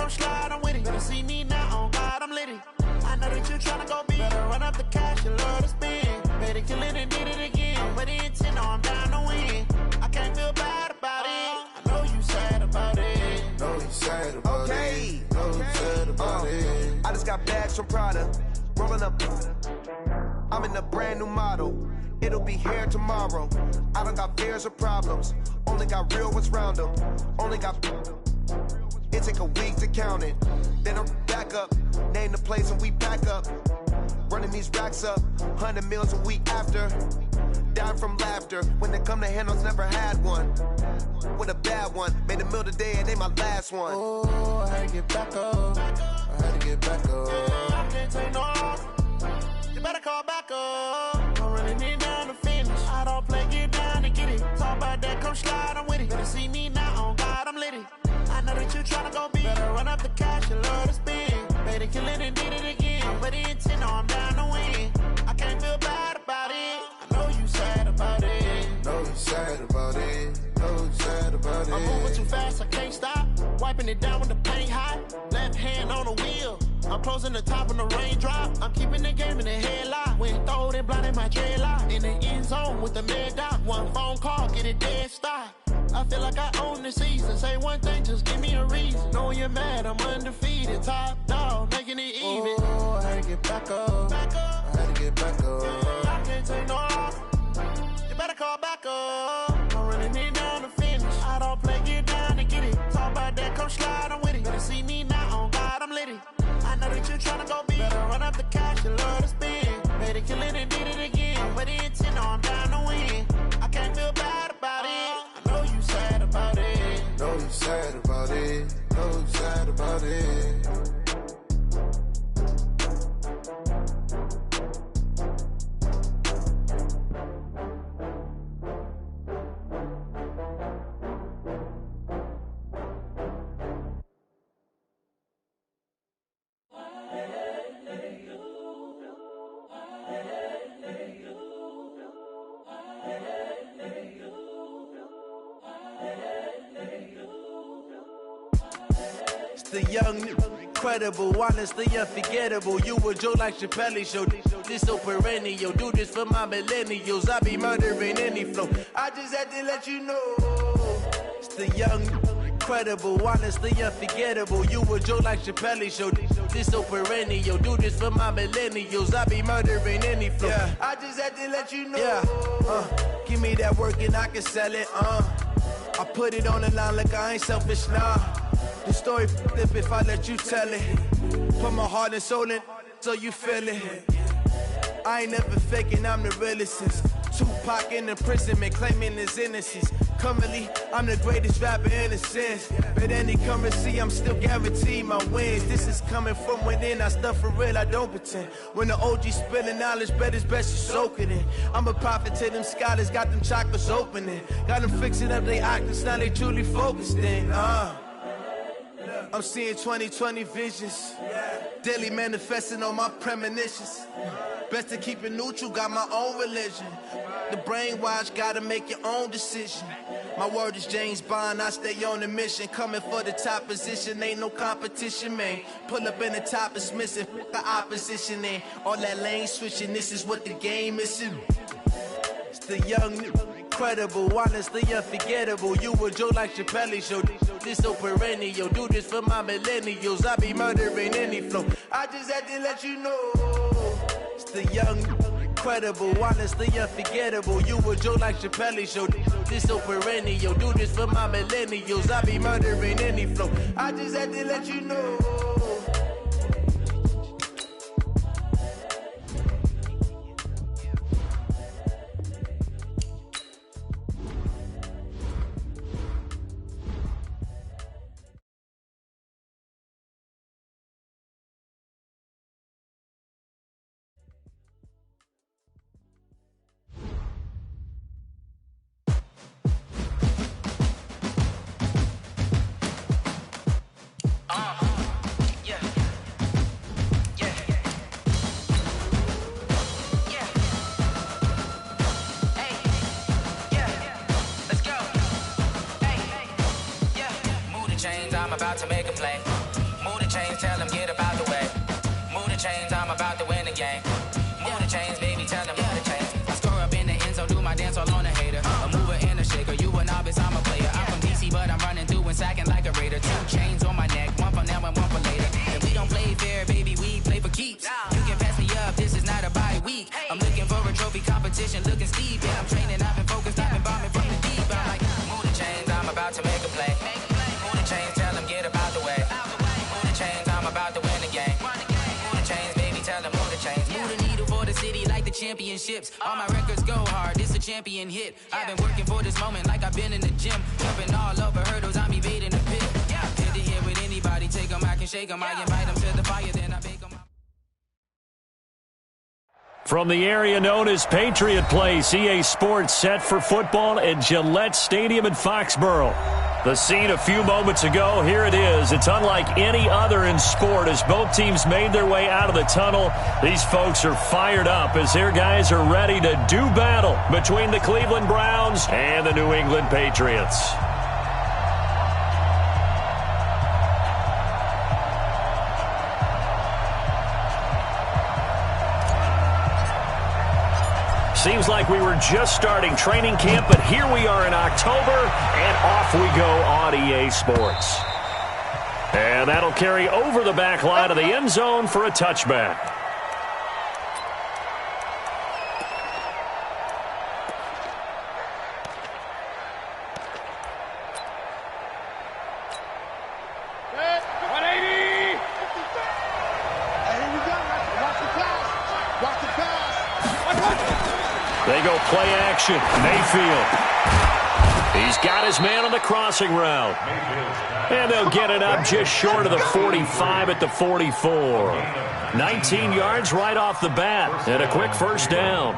come slide, I'm with it. Better see me now, on God, I'm litty. I know that you tryna go big. Better run up the cash, you love to spend. Better kill it and did it again. I'm with the intent, no, I'm down to win. I can't feel bad about it. I know you sad about it. Know you sad about it. Know you sad about it. I just got bags from Prada. Rolling up. I'm in a brand new model. It'll be here tomorrow. I don't got fears or problems. Only got real ones round them. Only got. It take a week to count it. Then I'm back up. Name the place and we pack up. Running these racks up. 100 meals a week after. Down from laughter. When they come to handles, never had one. With a bad one. Made a meal today and they my last one. Oh, I had to get back up. I had to get back up. I can't take no loss. You better call back up. I'm running it down to finish. I don't play, get down and get it. Talk about that, come slide, I'm with it. Better see me now, on God, I'm litty. I know that you tryna go big. Better run up the cash, you love to spend. Better kill it and did it again. I'm with the intent, no, I'm down to win. I can't feel bad about it. I know you sad about it. Know you sad about it. Know you sad about it. I'm moving too fast, I can't stop. Wiping it down when the paint hot. Left hand on the wheel. I'm closing the top when the raindrop. I'm keeping the game in the headlock. When throw it blind in my dreadlock. In the end zone with the mad dot. One phone call, get it dead stop. I feel like I own the season. Say one thing, just give me a reason. Knowing you're mad, I'm undefeated. Top dog, making it even. Oh, I had to get back up. I had to get back up. I can't take no loss. You better call back up. I'm running it down to finish. I don't play, get down and get it. Talk about that, come slide, I'm with it. Better see me now, on God, I'm litty. I know that you tryna go big. Better run up the cash, you love to spend. Better kill it and did it again. I'm with the intent, no, I'm down to win. I can't feel bad about it. I know you sad about it. Know you sad about it. Know you sad about it. The young, incredible, honestly unforgettable. You a Joe like Chappelle show. This so perennial. Do this for my millennials. I be murdering any flow. I just had to let you know. It's the young, incredible, honestly unforgettable. You a Joe like Chappelle show. This so perennial. Do this for my millennials. I be murdering any flow. Yeah. I just had to let you know. Yeah. Give me that work and I can sell it. I put it on the line like I ain't selfish, nah. The story flip if I let you tell it. Put my heart and soul in so you feel it. I ain't never faking, I'm the realest since Tupac in imprisonment, claiming his innocence. Currently, I'm the greatest rapper in a sense. But any currency, I'm still guaranteed my wins. This is coming from within, I stuff for real, I don't pretend. When the OG spilling knowledge, bet it's best you soak it in. I'm a prophet to them scholars, got them chakras opening. Got them fixing up they octaves, now they truly focused in. I'm seeing 2020 visions. Daily manifesting on my premonitions. Best to keep it neutral, got my own religion. The brainwash, gotta make your own decision. My word is James Bond, I stay on a mission. Coming for the top position, ain't no competition, man. Pull up in the top, it's missing, fuck the opposition, and all that lane switching, this is what the game is. It's the young, incredible, honestly unforgettable. You a Joe like Chappelle show. This so perennial. Do this for my millennials. I be murdering any flow. I just had to let you know. It's the young, incredible, honestly unforgettable. You a Joe like Chappelle show. This so perennial. Do this for my millennials. I be murdering any flow. I just had to let you know. I'm about to make a play. week. I'm looking for a trophy competition, looking steep. And I'm training, I've been focused, I've been bombing from the deep. I'm like, move the chains, I'm about to make a play. Move the chains, tell them get about the way. Move the chains, I'm about to win the game. Move the chains, baby, tell them move the chains. Move the needle for the city like the championships. All my records go hard, it's a champion hit. I've been working for this moment like I've been in the gym. Jumping all over hurdles, I'm evading the pit. Hit to hit with anybody, take them, I can shake them. I invite them to the fire, then I bake them. From the area known as Patriot Place, EA Sports set for football at Gillette Stadium in Foxborough. The scene a few moments ago, here it is. It's unlike any other in sport as both teams made their way out of the tunnel. These folks are fired up as their guys are ready to do battle between the Cleveland Browns and the New England Patriots. Seems like we were just starting training camp, but here we are in October, and off we go on EA Sports. And that'll carry over the back line of the end zone for a touchback. They go play action. Mayfield. He's got his man on the crossing route. And they'll get it up just short of the 45 at the 44. 19 yards right off the bat and a quick first down.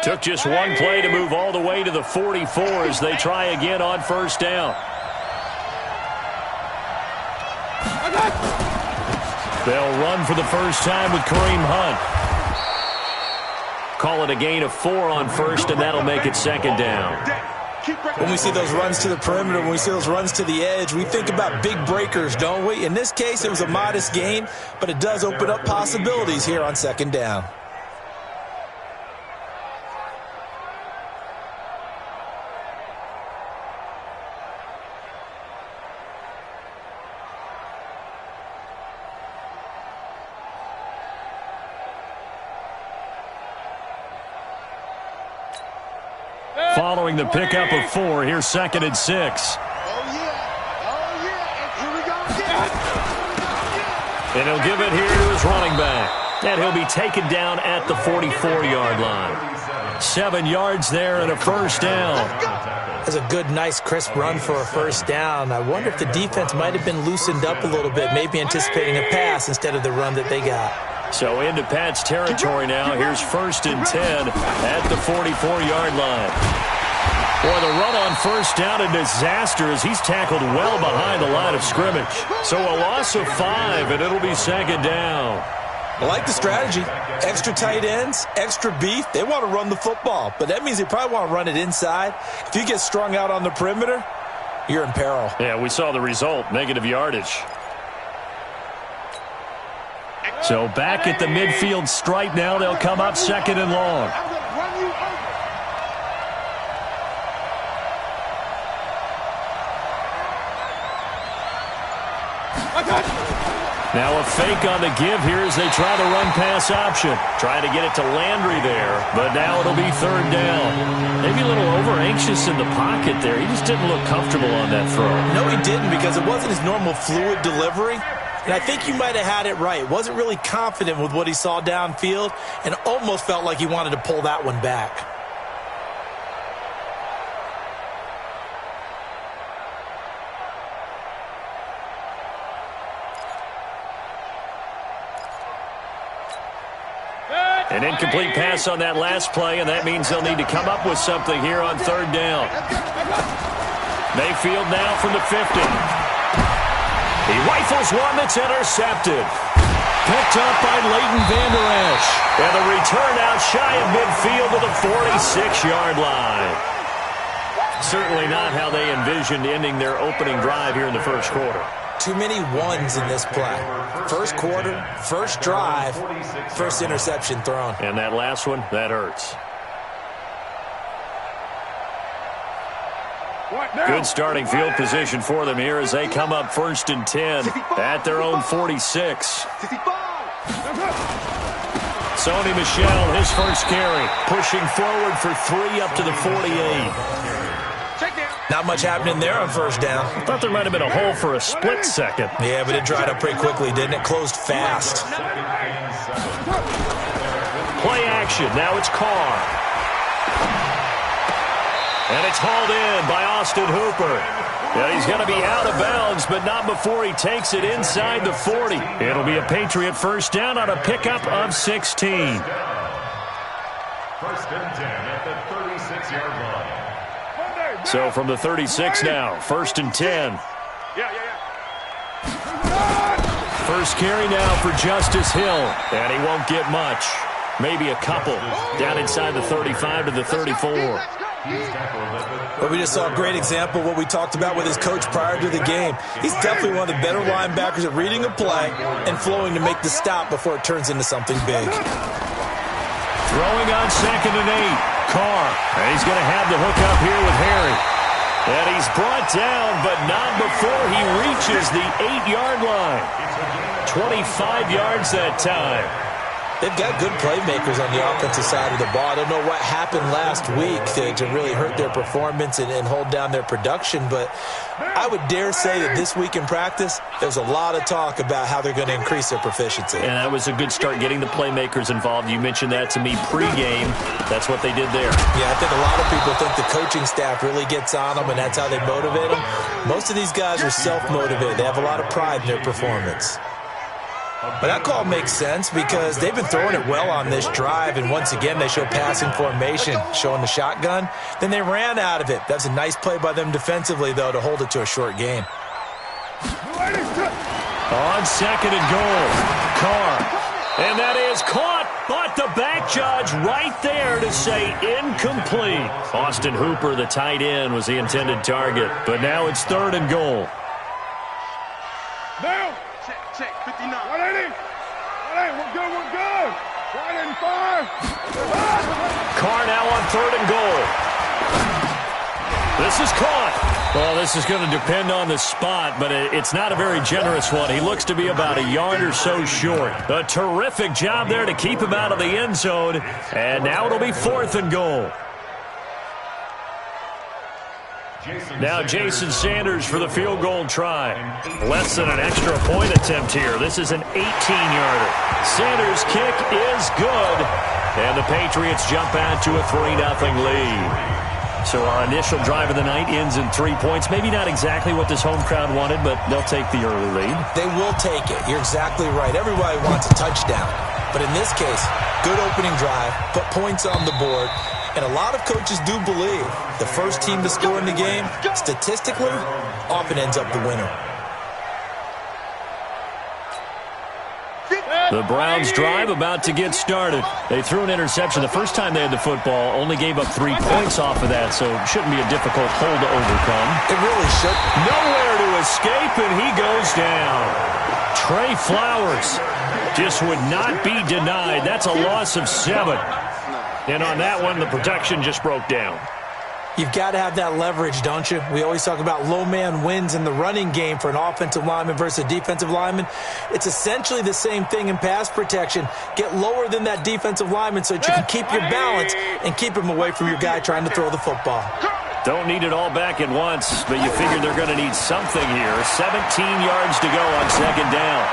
Took just one play to move all the way to the 44 as they try again on first down. They'll run for the first time with Kareem Hunt. Call it a gain of 4 on first, and that'll make it second down. When we see those runs to the perimeter, when we see those runs to the edge, we think about big breakers, don't we? In this case, it was a modest gain, but it does open up possibilities here on second down. Following the pickup of 4, here's 2nd and 6. Oh, yeah. And here we go again. And he'll give it here to his running back. And he'll be taken down at the 44-yard line. 7 yards there and a first down. That's a good, nice, crisp run for a first down. I wonder if the defense might have been loosened up a little bit, maybe anticipating a pass instead of the run that they got. So into Pat's territory now. Here's 1st and 10 at the 44-yard line. Boy, the run on first down, a disaster as he's tackled well behind the line of scrimmage. So a loss of 5, and it'll be second down. I like the strategy. Extra tight ends, extra beef. They want to run the football, but that means they probably want to run it inside. If you get strung out on the perimeter, you're in peril. Yeah, we saw the result, negative yardage. So back at the midfield stripe now, they'll come up 2nd and long. Now a fake on the give here as they try the run-pass option. Trying to get it to Landry there, but now it'll be 3rd down. Maybe a little over-anxious in the pocket there. He just didn't look comfortable on that throw. No, he didn't, because it wasn't his normal fluid delivery. And I think you might have had it right. Wasn't really confident with what he saw downfield and almost felt like he wanted to pull that one back. An incomplete pass on that last play, and that means they'll need to come up with something here on 3rd down. Mayfield now from the 50. He rifles one that's intercepted. Picked up by Leighton Vander Esch. And the return out shy of midfield to the 46-yard line. Certainly not how they envisioned ending their opening drive here in the first quarter. Too many ones in this play. First quarter, first drive, first interception thrown. And that last one, that hurts. What? Good starting field position for them here as they come up 1st and 10 at their own 46. Sony Michel, his first carry, pushing forward for 3 up to the 48. Not much happening there on first down. I thought there might have been a hole for a split second. Yeah, but it dried up pretty quickly, didn't it? Closed fast. Play action. Now it's Carr. And it's hauled in by Austin Hooper. Yeah, he's going to be out of bounds, but not before he takes it inside the 40. It'll be a Patriot first down on a pickup of 16. 1st and 10 at the 36-yard line. So from the 36 now, 1st and 10. First carry now for Justice Hill, and he won't get much. Maybe a couple down inside the 35 to the 34. But we just saw a great example of what we talked about with his coach prior to the game. He's definitely one of the better linebackers at reading a play and flowing to make the stop before it turns into something big. Throwing on 2nd and 8. Carr, and he's going to have the hook up here with Harry. And he's brought down, but not before he reaches the 8-yard line. 25 yards that time. They've got good playmakers on the offensive side of the ball. I don't know what happened last week to really hurt their performance and hold down their production, but I would dare say that this week in practice, there's a lot of talk about how they're going to increase their proficiency. And that was a good start getting the playmakers involved. You mentioned that to me pregame. That's what they did there. Yeah, I think a lot of people think the coaching staff really gets on them, and that's how they motivate them. Most of these guys are self-motivated. They have a lot of pride in their performance. But that call makes sense because they've been throwing it well on this drive, and once again they show passing formation, showing the shotgun. Then they ran out of it. That's a nice play by them defensively, though, to hold it to a short game. On 2nd and goal, Carr. And that is caught, but the back judge right there to say incomplete. Austin Hooper, the tight end, was the intended target, but now it's 3rd and goal. Now. Check, 59. 180. 180, we're good. 185. Carr now on 3rd and goal. This is caught. Well, this is going to depend on the spot, but it's not a very generous one. He looks to be about a yard or so short. A terrific job there to keep him out of the end zone. And now it'll be 4th and goal. Now Jason Sanders for the field goal try. Less than an extra point attempt here. This is an 18-yarder. Sanders' kick is good. And the Patriots jump out to a 3-0 lead. So our initial drive of the night ends in 3 points. Maybe not exactly what this home crowd wanted, but they'll take the early lead. They will take it. You're exactly right. Everybody wants a touchdown. But in this case, good opening drive, put points on the board. And a lot of coaches do believe the first team to score in the game, statistically, often ends up the winner. The Browns drive about to get started. They threw an interception the first time they had the football, only gave up 3 points off of that, so it shouldn't be a difficult hole to overcome. It really should. Nowhere to escape, and he goes down. Trey Flowers just would not be denied. That's a loss of 7. And on that one, the protection just broke down. You've got to have that leverage, don't you? We always talk about low man wins in the running game for an offensive lineman versus a defensive lineman. It's essentially the same thing in pass protection. Get lower than that defensive lineman so that you can keep your balance and keep him away from your guy trying to throw the football. Don't need it all back at once, but you figure they're going to need something here. 17 yards to go on 2nd down.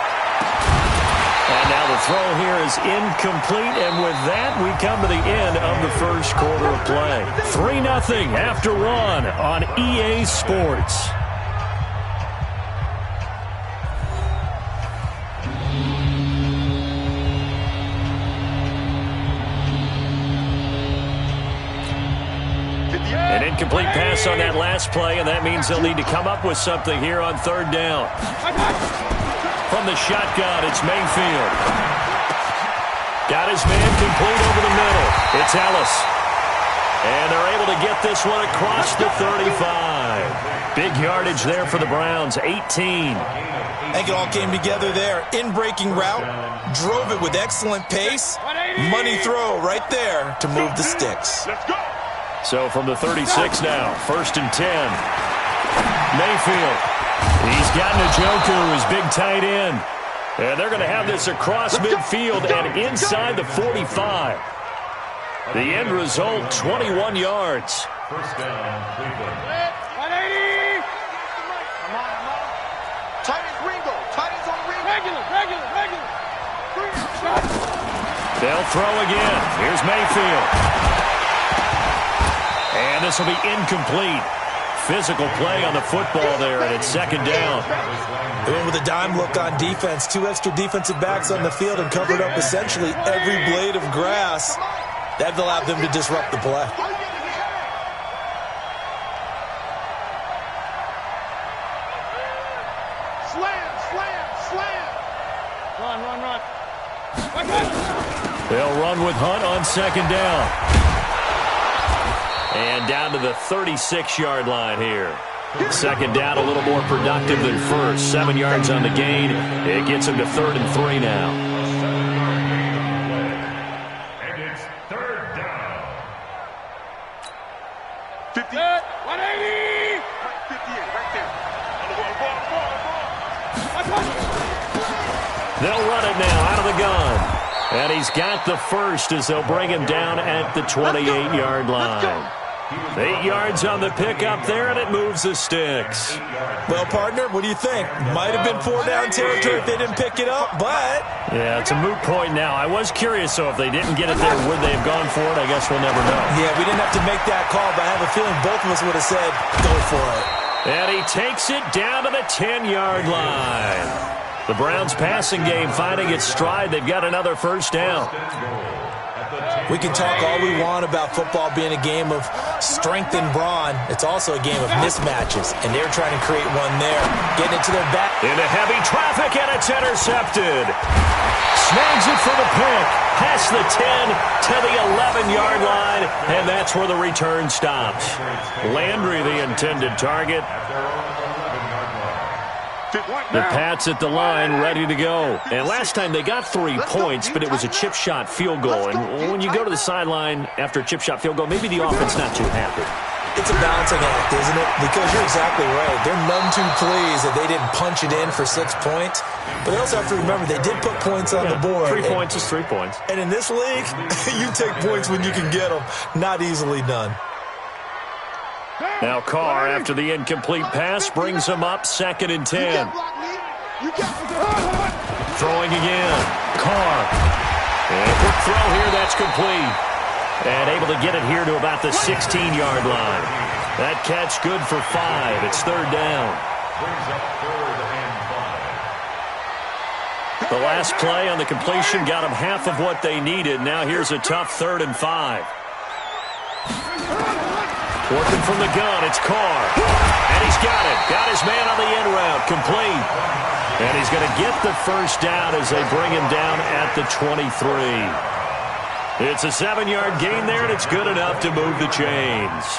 And now the throw here is incomplete, and with that, we come to the end of the first quarter of play. 3-0 after 1 on EA Sports. An incomplete pass on that last play, and that means they'll need to come up with something here on 3rd down. From the shotgun, it's Mayfield. Got his man complete over the middle. It's Ellis. And they're able to get this one across the 35. Big yardage there for the Browns, 18. I think it all came together there. In-breaking route, drove it with excellent pace. Money throw right there to move the sticks. So from the 36 now, 1st and 10. Mayfield. He's got Njoku, his big tight end. And they're going to have this across midfield and inside the 45. The end result, 21 yards. First down, Cleveland. 180. Come on. Tight as Ringo. Tight as on Ringo. Regular. They'll throw again. Here's Mayfield. And this will be incomplete. Physical play on the football there, and it's second down. They went with a dime look on defense. 2 extra defensive backs on the field and covered up essentially every blade of grass. That allowed them to disrupt the play. Slam. Run. They'll run with Hunt on second down. And down to the 36-yard line here. Second down, a little more productive than first. 7 yards on the gain. It gets them to 3rd and 3 now. And it's third down. 50. 180. 58, right there. They'll run it now out of the gun. And he's got the first as they'll bring him down at the 28-yard line. 8 yards on the pickup there, and it moves the sticks. Well, partner, what do you think? Might have been 4-down territory if they didn't pick it up, but... Yeah, it's a moot point now. I was curious, so if they didn't get it there, would they have gone for it? I guess we'll never know. Yeah, we didn't have to make that call, but I have a feeling both of us would have said, go for it. And he takes it down to the 10-yard line. The Browns passing game finding its stride. They've got another first down. We can talk all we want about football being a game of strength and brawn. It's also a game of mismatches, and they're trying to create one there. Getting it to their back. Into heavy traffic, and it's intercepted. Snags it for the pick. Past the 10 to the 11-yard line, and that's where the return stops. Landry, the intended target. The Pats at the line, ready to go. And last time they got 3 points, but it was a chip shot field goal. And when you go to the sideline after a chip shot field goal, maybe the offense not too happy. It's a balancing act, isn't it? Because you're exactly right. They're none too pleased that they didn't punch it in for 6 points. But they also have to remember they did put points on the board. 3 points is 3 points. And in this league, you take points when you can get them. Not easily done. Now Carr, after the incomplete pass, brings him up 2nd and 10. Throwing again. Carr. And a quick throw here, that's complete. And able to get it here to about the 16-yard line. That catch good for 5. It's 3rd down. Brings up 3rd and 5. The last play on the completion got them half of what they needed. Now here's a tough 3rd and 5. Working from the gun, it's Carr. And he's got it. Got his man on the end route. Complete. And he's going to get the first down as they bring him down at the 23. It's a 7-yard gain there, and it's good enough to move the chains.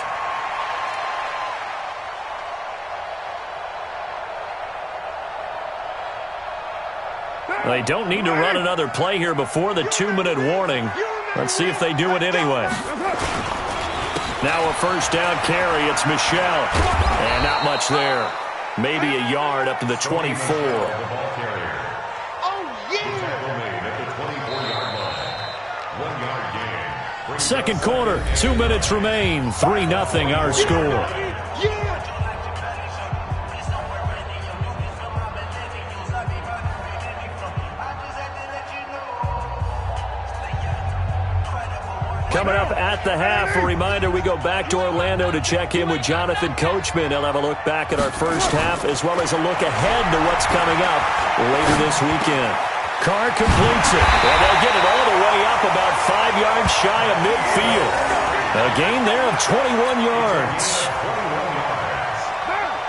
They don't need to run another play here before the 2-minute warning. Let's see if they do it anyway. Now a first down carry. It's Michel. And not much there. Maybe a yard up to the 24. Second quarter, 2 minutes remain. 3-0 our score. Coming up at the half, a reminder, we go back to Orlando to check in with Jonathan Coachman. He'll have a look back at our first half as well as a look ahead to what's coming up later this weekend. Carr completes it, and they'll get it all the way up about 5 yards shy of midfield. A gain there of 21 yards.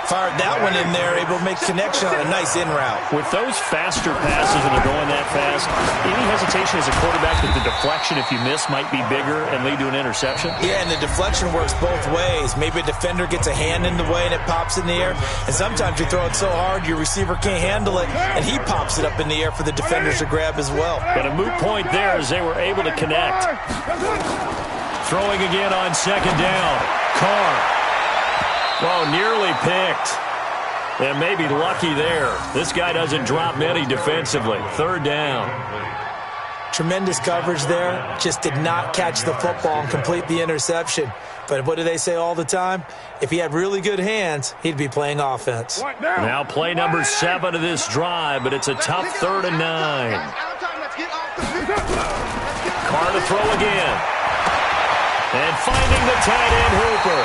Fired that one in there, able to make connection on a nice in route. With those faster passes that are going that fast, any hesitation as a quarterback that the deflection, if you miss, might be bigger and lead to an interception? Yeah, and the deflection works both ways. Maybe a defender gets a hand in the way and it pops in the air. And sometimes you throw it so hard your receiver can't handle it, and he pops it up in the air for the defenders to grab as well. But a moot point there as they were able to connect. Throwing again on second down. Carr. Oh, nearly picked. And maybe lucky there. This guy doesn't drop many defensively. Third down. Tremendous coverage there. Just did not catch the football and complete the interception. But what do they say all the time? If he had really good hands, he'd be playing offense. Now play number 7 of this drive, but it's a tough 3rd and 9. Carr to throw again. And finding the tight end Hooper.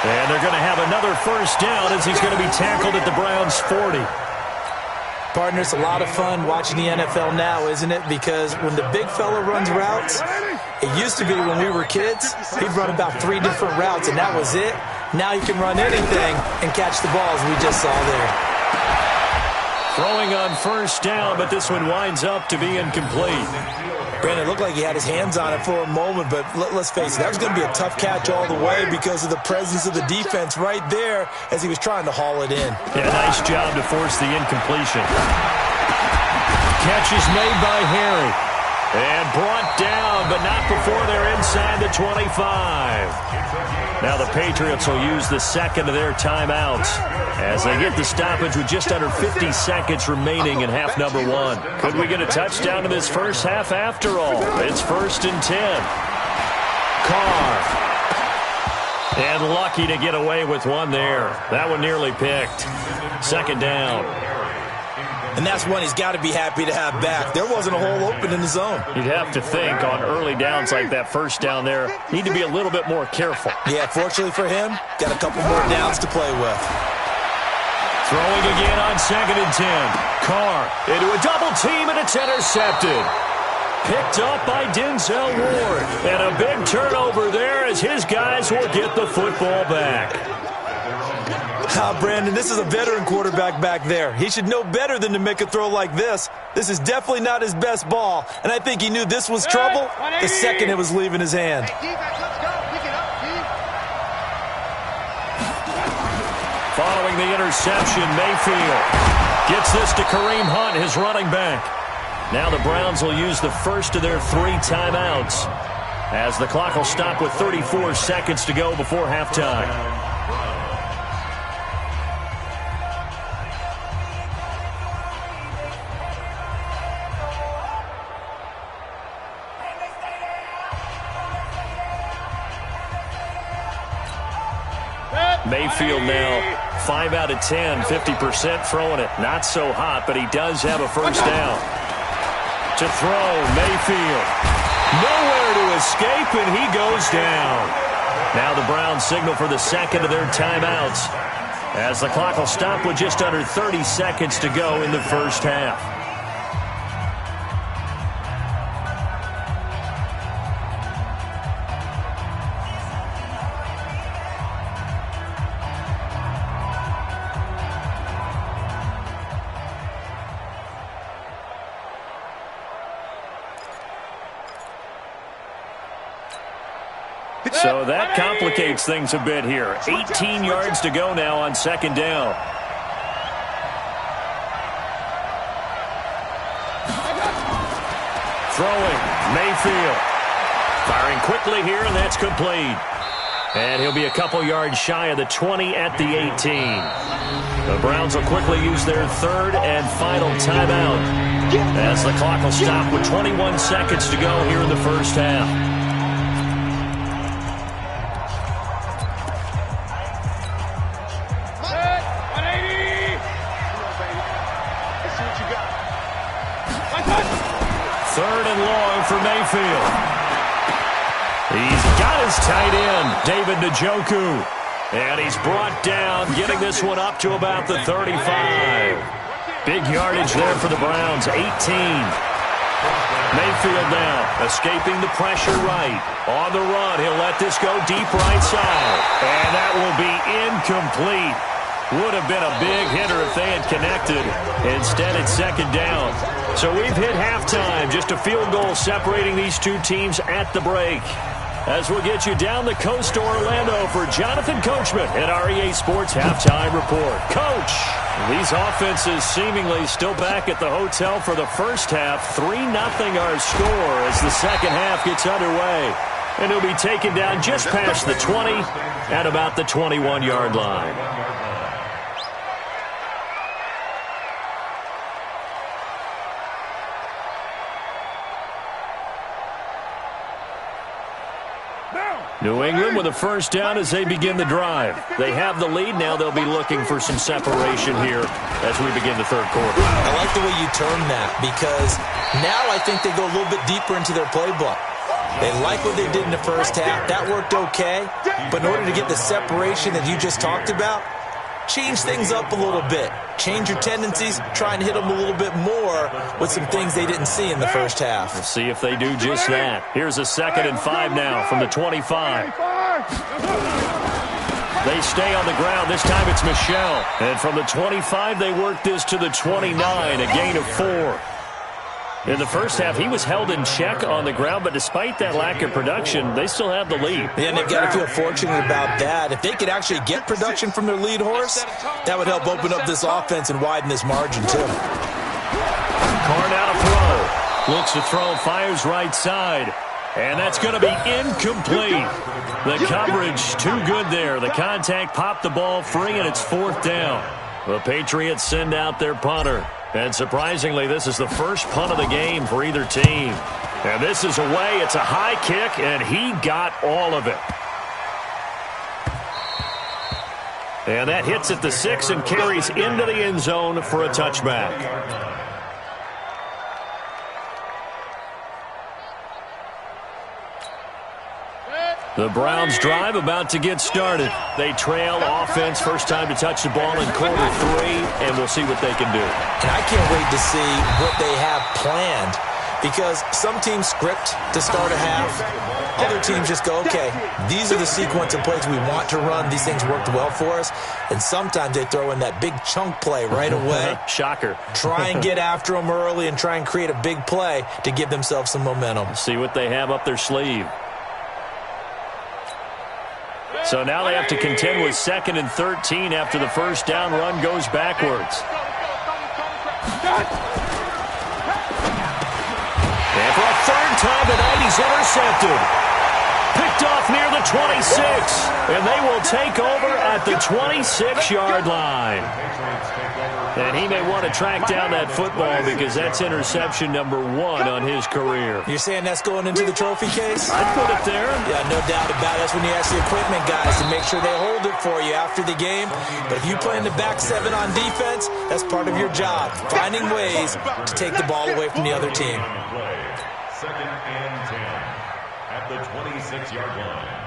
And they're going to have another first down as he's going to be tackled at the Browns' 40. Partner, it's a lot of fun watching the NFL now, isn't it? Because when the big fella runs routes, it used to be when we were kids, he'd run about 3 different routes, and that was it. Now he can run anything and catch the balls we just saw there. Throwing on first down, but this one winds up to be incomplete. Brandon, it looked like he had his hands on it for a moment, but let's face it, that was going to be a tough catch all the way because of the presence of the defense right there as he was trying to haul it in. Yeah, nice job to force the incompletion. Catch is made by Harry. And brought down, but not before they're inside the 25. Now the Patriots will use the second of their timeouts as they get the stoppage with just under 50 seconds remaining in half number 1. Could we get a touchdown in this first half after all? It's 1st and 10. Carr. And lucky to get away with one there. That one nearly picked. 2nd down. And that's one he's got to be happy to have back. There wasn't a hole open in the zone. You'd have to think on early downs like that first down there, need to be a little bit more careful. Yeah, fortunately for him, got a couple more downs to play with. Throwing again on 2nd and 10. Carr into a double team, and it's intercepted. Picked up by Denzel Ward. And a big turnover there as his guys will get the football back. Brandon, this is a veteran quarterback back there. He should know better than to make a throw like this. This is definitely not his best ball, and I think he knew this was trouble the second it was leaving his hand. Following the interception, Mayfield gets this to Kareem Hunt, his running back. Now the Browns will use the first of their 3 timeouts as the clock will stop with 34 seconds to go before halftime. Mayfield now 5 out of 10, 50% throwing it. Not so hot, but he does have a first down. To throw, Mayfield. Nowhere to escape, and he goes down. Now the Browns signal for the second of their timeouts as the clock will stop with just under 30 seconds to go in the first half. So that complicates things a bit here. 18 yards to go now on 2nd down. Throwing, Mayfield. Firing quickly here, and that's complete. And he'll be a couple yards shy of the 20 at the 18. The Browns will quickly use their 3rd and final timeout as the clock will stop with 21 seconds to go here in the first half. For Mayfield. He's got his tight end, David Njoku. And he's brought down, getting this one up to about the 35. Big yardage there for the Browns, 18. Mayfield now escaping the pressure right. On the run, he'll let this go deep right side. And that will be incomplete. Would have been a big hitter if they had connected. Instead, it's 2nd down. So we've hit halftime. Just a field goal separating these two teams at the break. As we'll get you down the coast to Orlando for Jonathan Coachman at our EA Sports Halftime Report. Coach, these offenses seemingly still back at the hotel for the first half. 3-0 our score as the second half gets underway. And he'll be taken down just past the 20 at about the 21-yard line. New England with a first down as they begin the drive. They have the lead. Now they'll be looking for some separation here as we begin the third quarter. I like the way you term that because now I think they go a little bit deeper into their playbook. They like what they did in the first half. That worked okay. But in order to get the separation that you just talked about, change things up a little bit. Change your tendencies. Try and hit them a little bit more with some things they didn't see in the first half. We'll see if they do just that. Here's a 2nd and 5 now from the 25. They stay on the ground. This time it's Michel. And from the 25, they work this to the 29, a gain of 4. In the first half, he was held in check on the ground, but despite that lack of production, they still have the lead. Yeah, and they've got to feel fortunate about that. If they could actually get production from their lead horse, that would help open up this offense and widen this margin, too. Carr now to throw. Looks to throw, fires right side. And that's going to be incomplete. The coverage too good there. The contact popped the ball free, and it's 4th down. The Patriots send out their punter. And surprisingly, this is the first punt of the game for either team. And this is away. It's a high kick, and he got all of it. And that hits at the 6 and carries into the end zone for a touchback. The Browns drive about to get started. They trail offense, first time to touch the ball in quarter 3, and we'll see what they can do. And I can't wait to see what they have planned because some teams script to start a half. Other teams just go, okay, these are the sequence of plays we want to run. These things worked well for us. And sometimes they throw in that big chunk play right away. Shocker. Try and get after them early and try and create a big play to give themselves some momentum. See what they have up their sleeve. So now they have to contend with 2nd and 13 after the first down run goes backwards. And for a 3rd time tonight, he's intercepted. Picked off near the 26. And they will take over at the 26-yard line. And he may want to track down that football because that's interception number 1 on his career. You're saying that's going into the trophy case? I'd put it there. Yeah, no doubt about it. That's when you ask the equipment guys to make sure they hold it for you after the game. But if you play in the back 7 on defense, that's part of your job, finding ways to take the ball away from the other team. 2nd and 10 at the 26-yard line.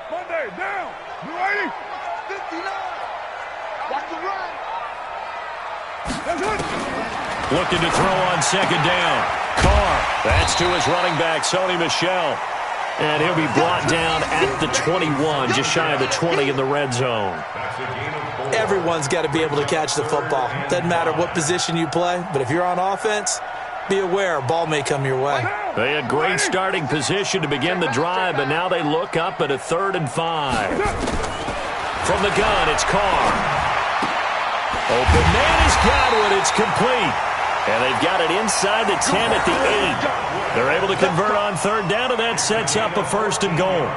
Monday, down. You ready? 59. Watch the run. Looking to throw on 2nd down. Carr. That's to his running back, Sony Michel. And he'll be brought down at the 21, just shy of the 20 in the red zone. Everyone's got to be able to catch the football. Doesn't matter what position you play, but if you're on offense, be aware, a ball may come your way. They had great starting position to begin the drive, but now they look up at a 3rd and 5. From the gun, it's Carr. Open man has got it. It's complete. And they've got it inside the 10 at the 8. They're able to convert on 3rd down, and that sets up a 1st and goal.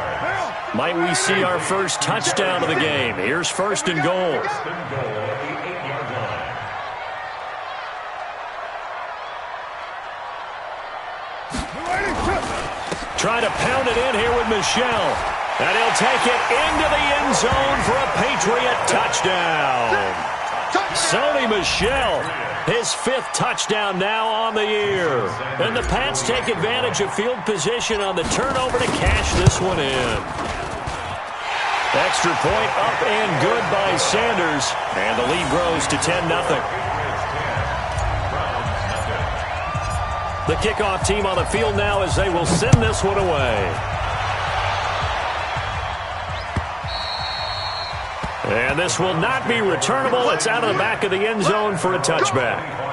Might we see our first touchdown of the game? Here's 1st and goal. Trying to pound it in here with Michel. And he'll take it into the end zone for a Patriot touchdown. Sony Michel, his 5th touchdown now on the year. And the Pats take advantage of field position on the turnover to cash this one in. Extra point up and good by Sanders. And the lead grows to 10-0. The kickoff team on the field now as they will send this one away. And this will not be returnable. It's out of the back of the end zone for a touchback.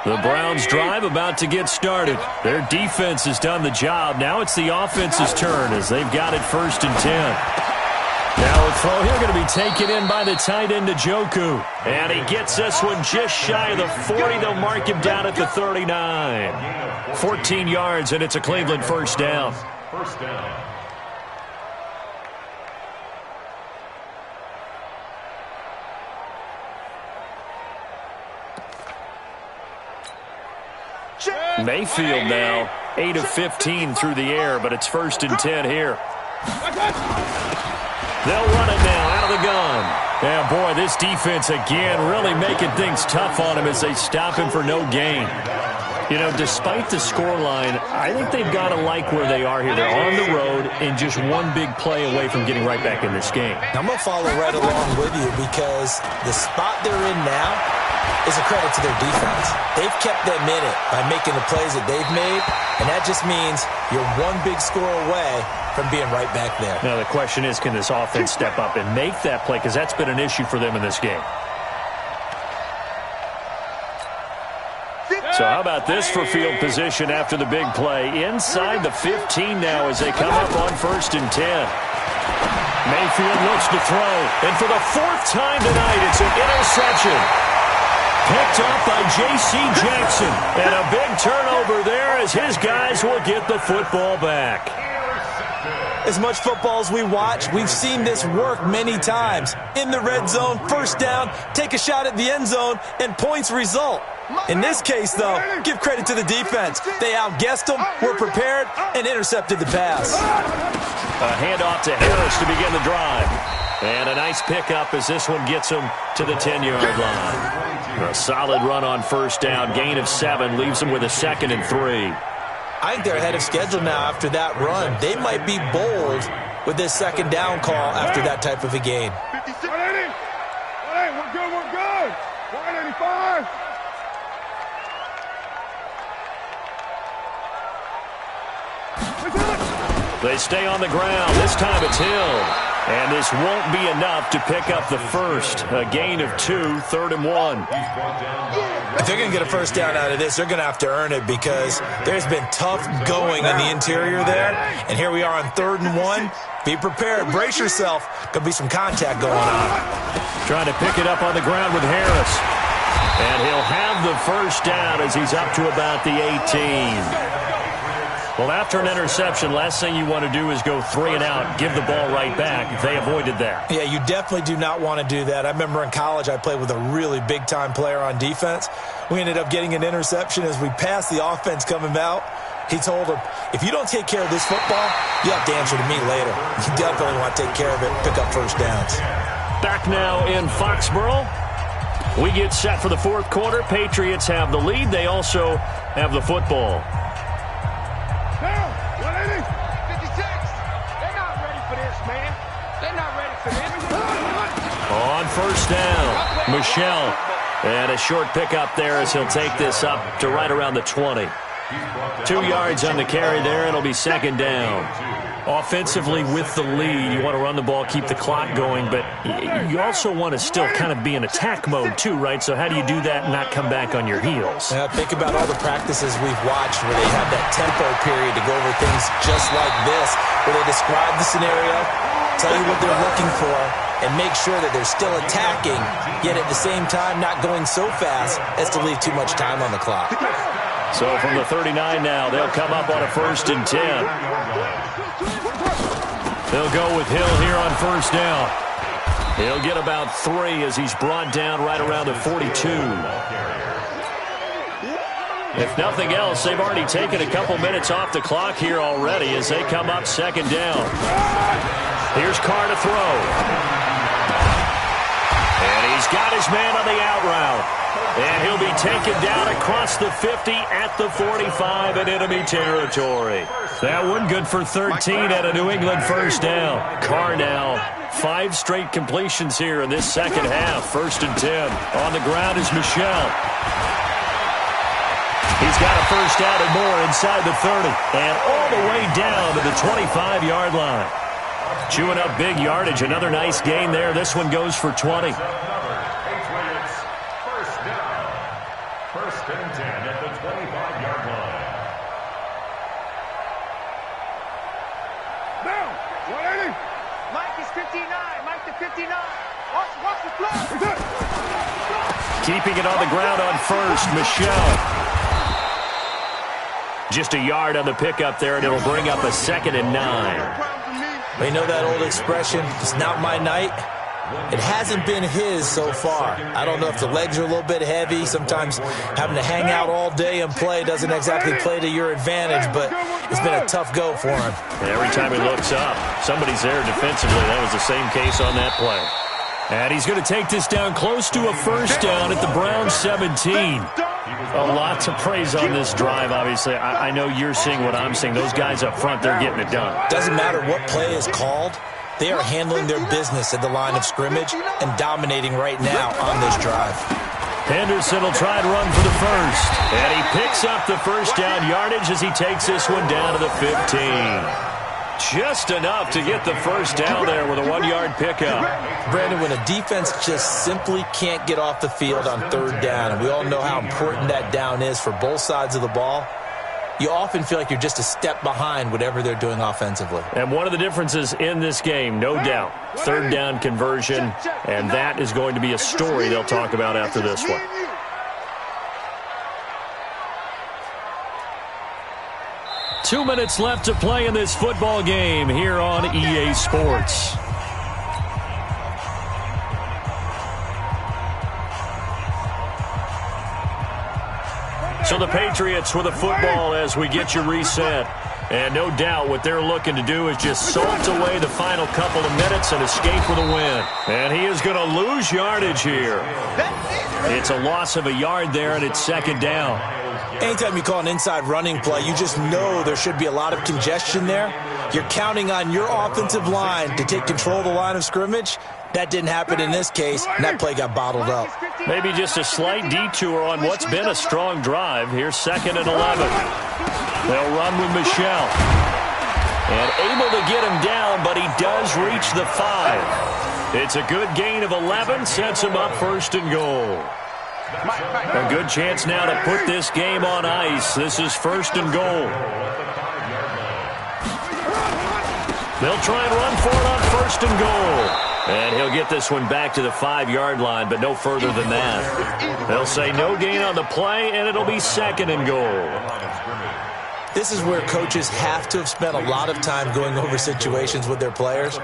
The Browns drive about to get started. Their defense has done the job. Now it's the offense's turn as they've got it 1st and 10. Now So throw here going to be taken in by the tight end Njoku. And he gets this one just shy of the 40. They'll mark him down at the 39. 14 yards, and it's a Cleveland first down. First down. Mayfield now 8 of 15 through the air, but it's 1st and 10 here. They'll run it now out of the gun. Yeah, boy, this defense again really making things tough on him as they stop him for no gain. You know, despite the scoreline, I think they've got to like where they are here. They're on the road and just one big play away from getting right back in this game. I'm going to follow right along with you because the spot they're in now is a credit to their defense. They've kept them in it by making the plays that they've made, and that just means you're one big score away from being right back there. Now, the question is, can this offense step up and make that play? Because that's been an issue for them in this game. So how about this for field position after the big play? Inside the 15 now as they come up on 1st and 10. Mayfield looks to throw. And for the 4th time tonight, it's an interception. Picked up by J.C. Jackson. And a big turnover there as his guys will get the football back. As much football as we watch, we've seen this work many times. In the red zone, 1st down, take a shot at the end zone, and points result. In this case, though, give credit to the defense. They outguessed them, were prepared, and intercepted the pass. A handoff to Harris to begin the drive. And a nice pickup as this one gets him to the 10-yard line. A solid run on 1st down. Gain of 7 leaves them with a 2nd and 3. I think they're ahead of schedule now after that run. They might be bold with this 2nd down call after that type of a gain. 180. Hey, we're good, we're good. 185. They stay on the ground. This time it's Hill. And this won't be enough to pick up the first. A gain of 2, 3rd and 1. If they're going to get a 1st down out of this, they're going to have to earn it because there's been tough going in the interior there. And here we are on 3rd and 1. Be prepared. Brace yourself. Could be some contact going on. Trying to pick it up on the ground with Harris. And he'll have the 1st down as he's up to about the 18. Well, after an interception, last thing you want to do is go 3 and out, give the ball right back. They avoided that. Yeah, you definitely do not want to do that. I remember in college I played with a really big-time player on defense. We ended up getting an interception as we passed the offense coming out. He told him, if you don't take care of this football, you have to answer to me later. You definitely want to take care of it, pick up 1st downs. Back now in Foxborough. We get set for the 4th quarter. Patriots have the lead. They also have the football. Down, 180. 56. They're not ready for this, man. They're not ready for this. On 1st down, Michelle. And a short pickup there as he'll take this up to right around the 20. 2 yards on the carry there. It'll be 2nd down. Offensively with the lead, you want to run the ball, keep the clock going, but you also want to still kind of be in attack mode too, right? So how do you do that and not come back on your heels? Yeah, think about all the practices we've watched where they have that tempo period to go over things just like this, where they describe the scenario, tell you what they're looking for, and make sure that they're still attacking, yet at the same time not going so fast as to leave too much time on the clock. So from the 39 now, they'll come up on a 1st and 10. They'll go with Hill here on 1st down. He'll get about 3 as he's brought down right around the 42. If nothing else, they've already taken a couple minutes off the clock here already as they come up 2nd down. Here's Carr to throw. And he's got his man on the out route. And he'll be taken down across the 50 at the 45 in enemy territory. That one good for 13 at a New England 1st down. Carr now, 5 straight completions here in this 2nd half. 1st and 10. On the ground is Michelle. He's got a 1st down and more inside the 30. And all the way down to the 25-yard line. Chewing up big yardage. Another nice gain there. This one goes for 20. First and 10 at the 25-yard line. Down, 180. Mike is 59. Mike to 59. Watch the flow. Keeping it on the ground on first, Michelle. Just a yard on the pickup there, and it'll bring up a 2nd and 9. You know that old expression, it's not my night? It hasn't been his so far. I don't know if the legs are a little bit heavy. Sometimes having to hang out all day and play doesn't exactly play to your advantage, but it's been a tough go for him. Every time he looks up, somebody's there defensively. That was the same case on that play. And he's going to take this down close to a first down at the Browns 17. A lot to praise on this drive, obviously. I know you're seeing what I'm seeing. Those guys up front, they're getting it done. Doesn't matter what play is called. They are handling their business at the line of scrimmage and dominating right now on this drive. Henderson will try and run for the first. And he picks up the first down yardage as he takes this one down to the 15. Just enough to get the first down there with a 1-yard pickup. Brandon, when a defense just simply can't get off the field on 3rd down, and we all know how important that down is for both sides of the ball, you often feel like you're just a step behind whatever they're doing offensively. And one of the differences in this game, no doubt, 3rd down conversion, and that is going to be a story they'll talk about after this one. Two minutes left to play in this football game here on EA Sports. So the Patriots with a football as we get you reset. And no doubt what they're looking to do is just salt away the final couple of minutes and escape with a win. And he is going to lose yardage here. It's a loss of a yard there, and it's 2nd down. Anytime you call an inside running play, you just know there should be a lot of congestion there. You're counting on your offensive line to take control of the line of scrimmage. That didn't happen in this case, and that play got bottled up. Maybe just a slight detour on what's been a strong drive. Here's 2nd and 11. They'll run with Michelle. And able to get him down, but he does reach the 5. It's a good gain of 11, sets him up 1st and goal. A good chance now to put this game on ice. This is 1st and goal. They'll try and run for it on 1st and goal. And he'll get this one back to the 5-yard line, but no further than that. They'll say no gain on the play, and it'll be 2nd and goal. This is where coaches have to have spent a lot of time going over situations with their players,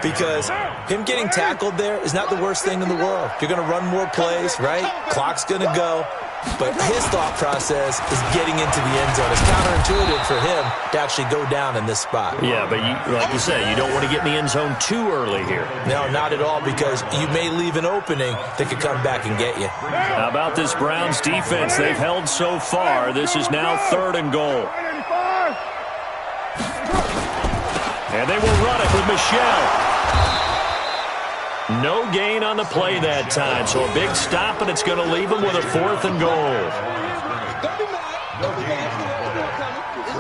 because him getting tackled there is not the worst thing in the world. You're going to run more plays, right? Clock's going to go. But his thought process is getting into the end zone. It's counterintuitive for him to actually go down in this spot. Yeah, but like you said, you don't want to get in the end zone too early here. No, not at all, because you may leave an opening that could come back and get you. How about this Browns defense they've held so far? This is now 3rd and goal. And they will run it with Michelle. No gain on the play that time, so a big stop, and it's going to leave them with a 4th and goal.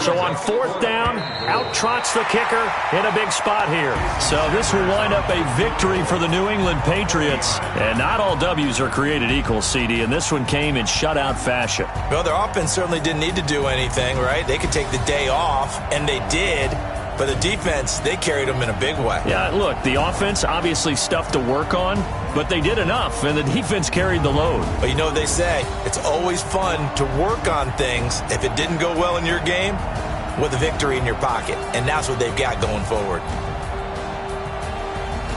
So on 4th down, out trots the kicker in a big spot here. So this will wind up a victory for the New England Patriots. And not all W's are created equal, CD, and this one came in shutout fashion. Well, their offense certainly didn't need to do anything, right? They could take the day off, and they did. But the defense, they carried them in a big way. Yeah, look, the offense obviously stuff to work on, but they did enough, and the defense carried the load. But you know what they say, it's always fun to work on things if it didn't go well in your game with a victory in your pocket, and that's what they've got going forward.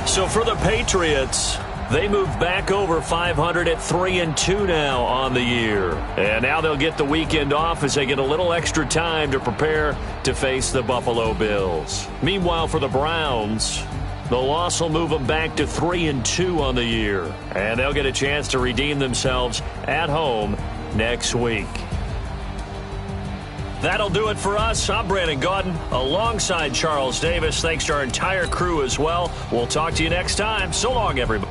So for the Patriots, they move back over 500 at 3-2 now on the year. And now they'll get the weekend off as they get a little extra time to prepare to face the Buffalo Bills. Meanwhile, for the Browns, the loss will move them back to 3-2 on the year. And they'll get a chance to redeem themselves at home next week. That'll do it for us. I'm Brandon Gaudin alongside Charles Davis. Thanks to our entire crew as well. We'll talk to you next time. So long, everybody.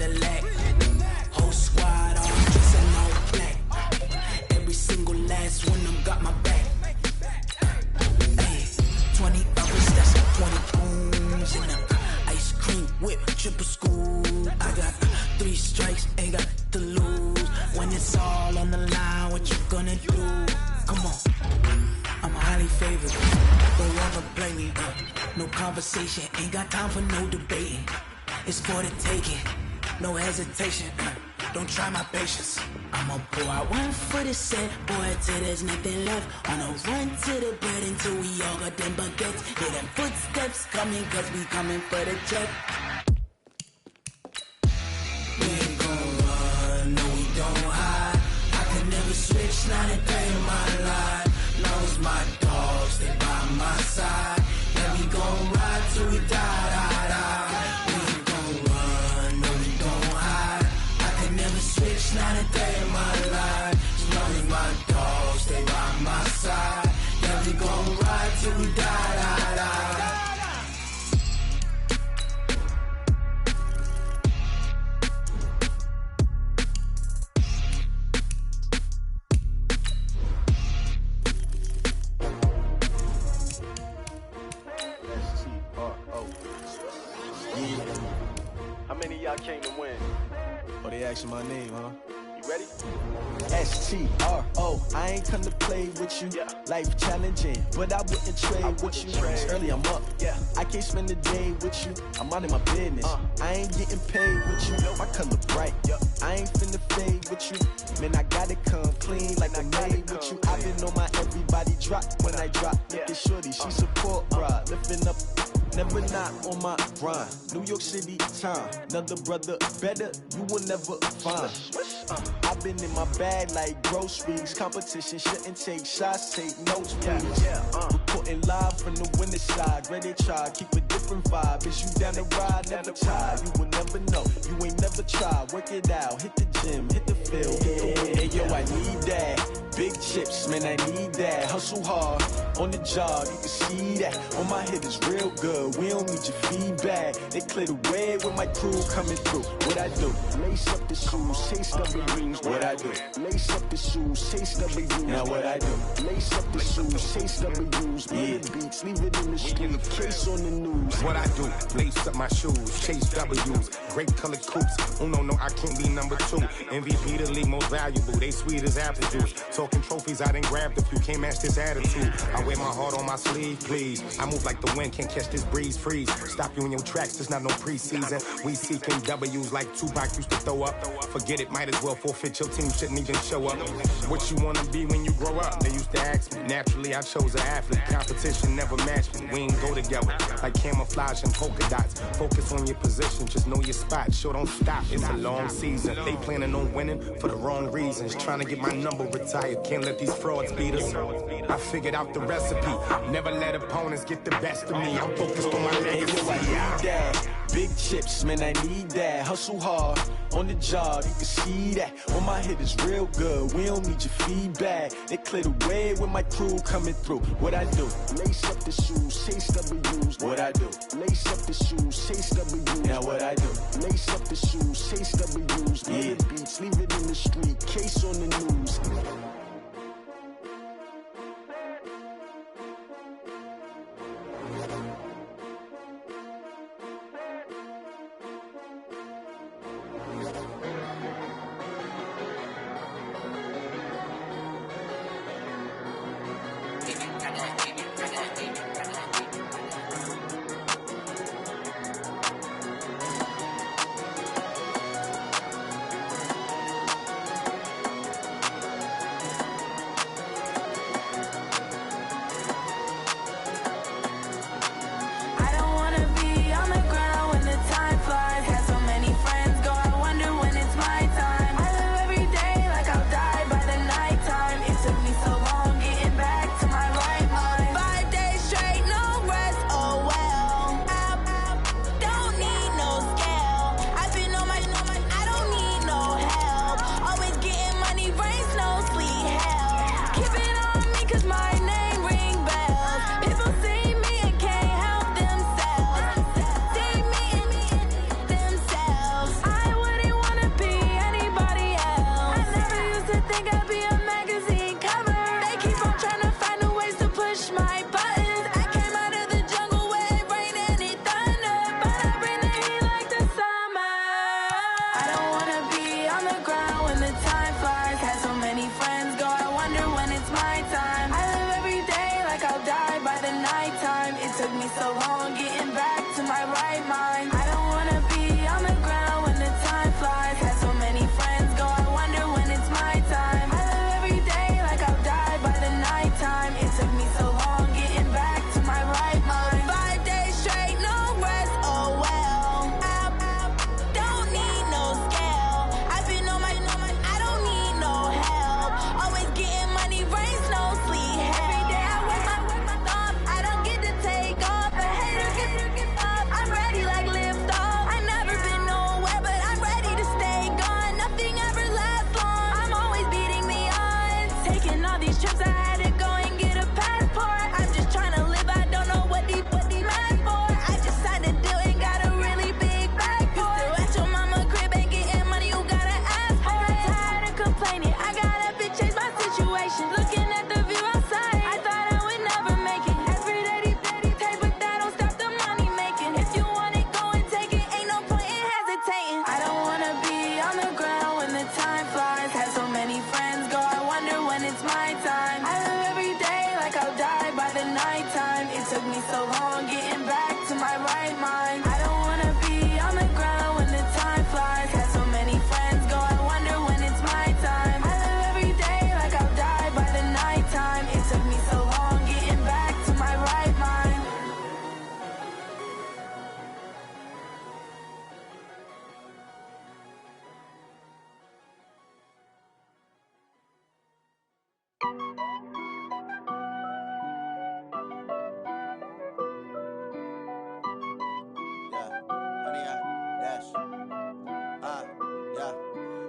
the lag. Whole squad all dressing all black. Every single last one of them got my back. Hey, 20 others, that's 20 booms in the ice cream whip, triple school. I got 3 strikes, ain't got to lose. When it's all on the line, what you gonna do? Come on, I'm highly favored. Don't wanna blame me. No conversation, ain't got time for no debating. It's for the taking, no hesitation. Don't try my patience. I'ma pour out one for the set, boy, till there's nothing left. On a run to the bread until we all got them baguettes. Hear them footsteps coming, cause we coming for the check. We ain't gon' run, no we don't hide. I can never switch, not a day in my life. Long as my dogs, they by my side. Yeah, we gon' ride till we die. We ain't gon' run, no we don't hide. I can never switch, not a day in my life. As long as my dogs, they by my side. Yeah, we gon' ride till we die. How many of y'all came to win? Oh, they asking my name, huh? You ready? STRO, I ain't come to play with you. Yeah. Life challenging, but I wouldn't trade with you. It's early, I'm up. Yeah. I can't spend the day with you. I'm out in my business. I ain't getting paid with you. My color bright. I ain't finna fade with you. Man, I gotta come clean like I made with you. I've been on my everybody drop when I drop. Look at shorty, she support ride. Lifting up, never not on my grind. New York City time, another brother better, you will never find. I've been in my bag like groceries. Competition shouldn't take shots, take notes, please. Reporting live from the winter side. Ready to try, keep a different vibe. Is you down the ride, never try. You will never know, you ain't never try. Work it out, hit the gym, hit the field, hit the win. Hey yo, I need that. Big chips, man, I need that. Hustle hard, on the job, you can see that. On my hit is real good, we don't need your feedback. They clear the way with my crew coming through. What I do? Lace up the shoes, chase W's. What I do? Lace up the shoes, chase W's. Now what I do? Lace up the shoes, chase W's. Big beats, leave it in the street, case on the news. What I do? Lace up my shoes, chase W's. Great colored coops. Oh no, I can't be number 2. MVP the league most valuable. They sweet as apple juice. Talking trophies, I done grabbed a few. Can't match this attitude. I wear my heart on my sleeve, please. I move like the wind, can't catch this breeze. Freeze. Stop you in your tracks, there's not no preseason. We seeking W's like Tupac used to throw up. Forget it, might as well forfeit. Your team shouldn't even show up. What you wanna be when you grow up? They used to ask me. Naturally, I chose an athlete. Competition never matched me. We ain't go together like camouflage and polka dots. Focus on your position, just know your spot. Sure, don't stop. It's a long season. They planning on winning for the wrong reasons. Trying to get my number retired. Can't let these frauds beat us. I figured out the recipe. Never let opponents get the best of me. I'm focused on my legacy. I need that. Big chips, man, I need that. Hustle hard, on the job, you can see that. On my hit is real good, we don't need your feedback. They clear the way with my crew coming through. What I do? Lace up the shoes, chase W's. What I do? Lace up the shoes, chase W's. Now what I do? Lace up the shoes, chase W's. Big beats, leave it in the street, case on the news.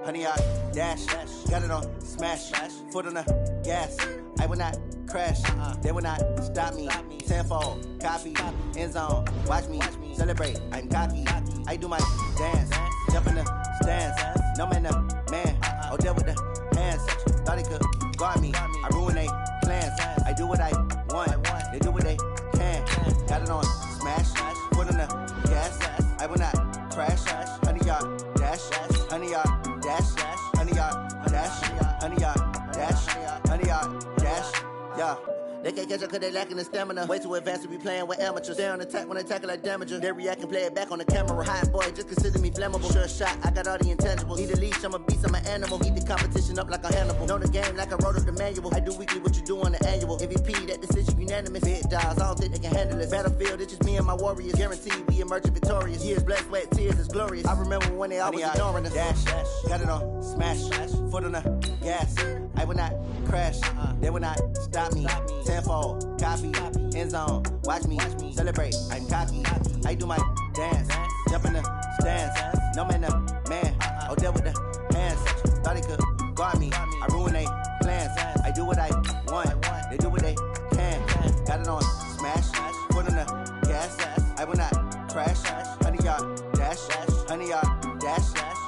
Honey, I dash, got it on smash, foot on the gas. I will not crash, they will not stop me. Tenfold, copy, end zone, watch me celebrate. I'm cocky, I do my dance, jump in the stands. No man, man, oh deal with the hands. Thought he could guard me, I ruin they plans. I do what I want, they do what they can. Got it on smash, foot on the gas. I will not crash, honey, y'all dash, honey, y'all dash, honey, y'all dash, honey, y'all dash, honey, y'all dash, yeah. They can't catch up cause they lacking the stamina. Way too advanced to be playing with amateurs. They on attack when they tackle like damager. They react and play it back on the camera. Hot boy, just consider me flammable. Sure shot, I got all the intangibles. Need a leash, I'm a beast, I'm an animal. Heat the competition up like a Hannibal. Know the game like I wrote up the manual. I do weekly what you do on the annual. MVP, that decision unanimous. Big dogs, I don't think they can handle it. Battlefield, it's just me and my warriors. Guaranteed we emerging victorious. Years, blood, sweat, tears, it's glorious. I remember when they always ignoring us. Dash, got it on smash, foot on the gas. I will not crash, they will not stop me. Tenfold, copy, end zone, watch me celebrate. I'm cocky, I do my dance, jump in the stands. No man, man, oh deal with the hands. Thought he could guard me, I ruin they plans. I do what I want, they do what they can. Got it on smash, foot on the gas. I will not crash, honey, y'all dash, honey, y'all dash,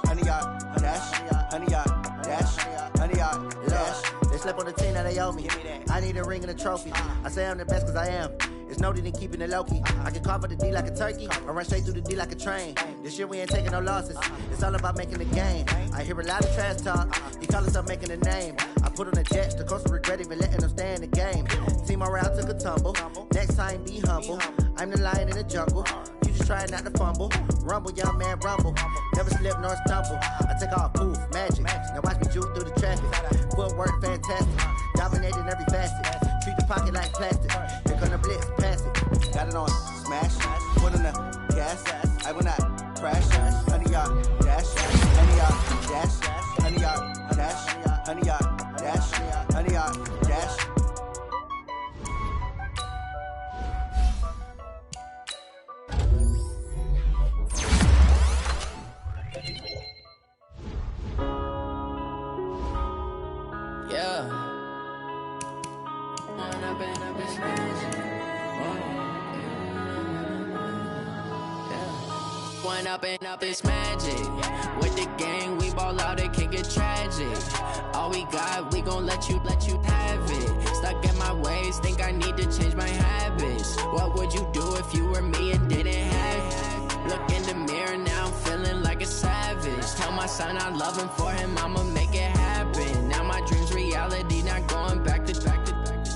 honey, y'all dash, honey, y'all dash, honey, y'all dash. They slept on the team that they owe me. I need a ring and a trophy. I say I'm the best cause I am. It's no need in keeping it low-key. I can carve for the D like a turkey, or run straight through the D like a train. This year we ain't taking no losses. It's all about making the game. I hear a lot of trash talk. He call himself making a name. I put on the Jets, the coach will regret even letting them stay in the game. Team morale took a tumble. Next time be humble. I'm the lion in the jungle. You just try not to fumble. Rumble, young man, rumble. Never slip nor stumble. I take off, poof, magic. Now watch me juke through the traffic. Footwork fantastic. Dominating every facet. Treat the pocket like plastic. Here come the blitz, pass it. Got it on smash, foot on the gas. I will not crash. Honey, y'all dash, honey, y'all dash, honey, y'all dash, honey, y'all dash, honey, y'all dash. Yeah. One up and up, it's magic. With the gang, we ball out, it can get tragic. All we got, we gon' let you have it. Stuck in my ways, think I need to change my habits. What would you do if you were me and didn't have it? Look in the mirror, now I'm feeling like a savage. Tell my son I love him, for him I'ma make it happen. Now my dream's reality, not going back to.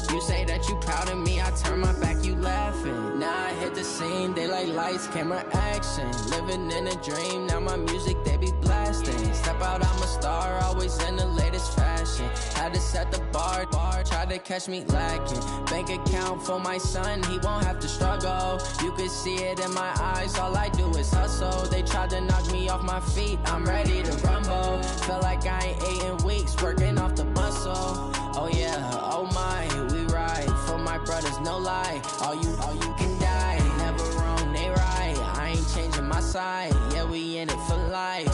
You say that you proud of me, I turn my back, you laughing. Now I hit the scene, they like lights, camera, action. Living in a dream, now my music, they be blasting. Step out, I'm a star, always in the latest fashion. Had to set the bar, try to catch me lacking. Bank account for my son, he won't have to struggle. You can see it in my eyes, all I do is hustle. They tried to knock me off my feet, I'm ready to rumble. Feel like I ain't ate in weeks, working off the muscle. Oh yeah, oh my, we ride for my brothers, no lie. All you can die, never wrong, they right. I ain't changing my side, yeah, we in it for life.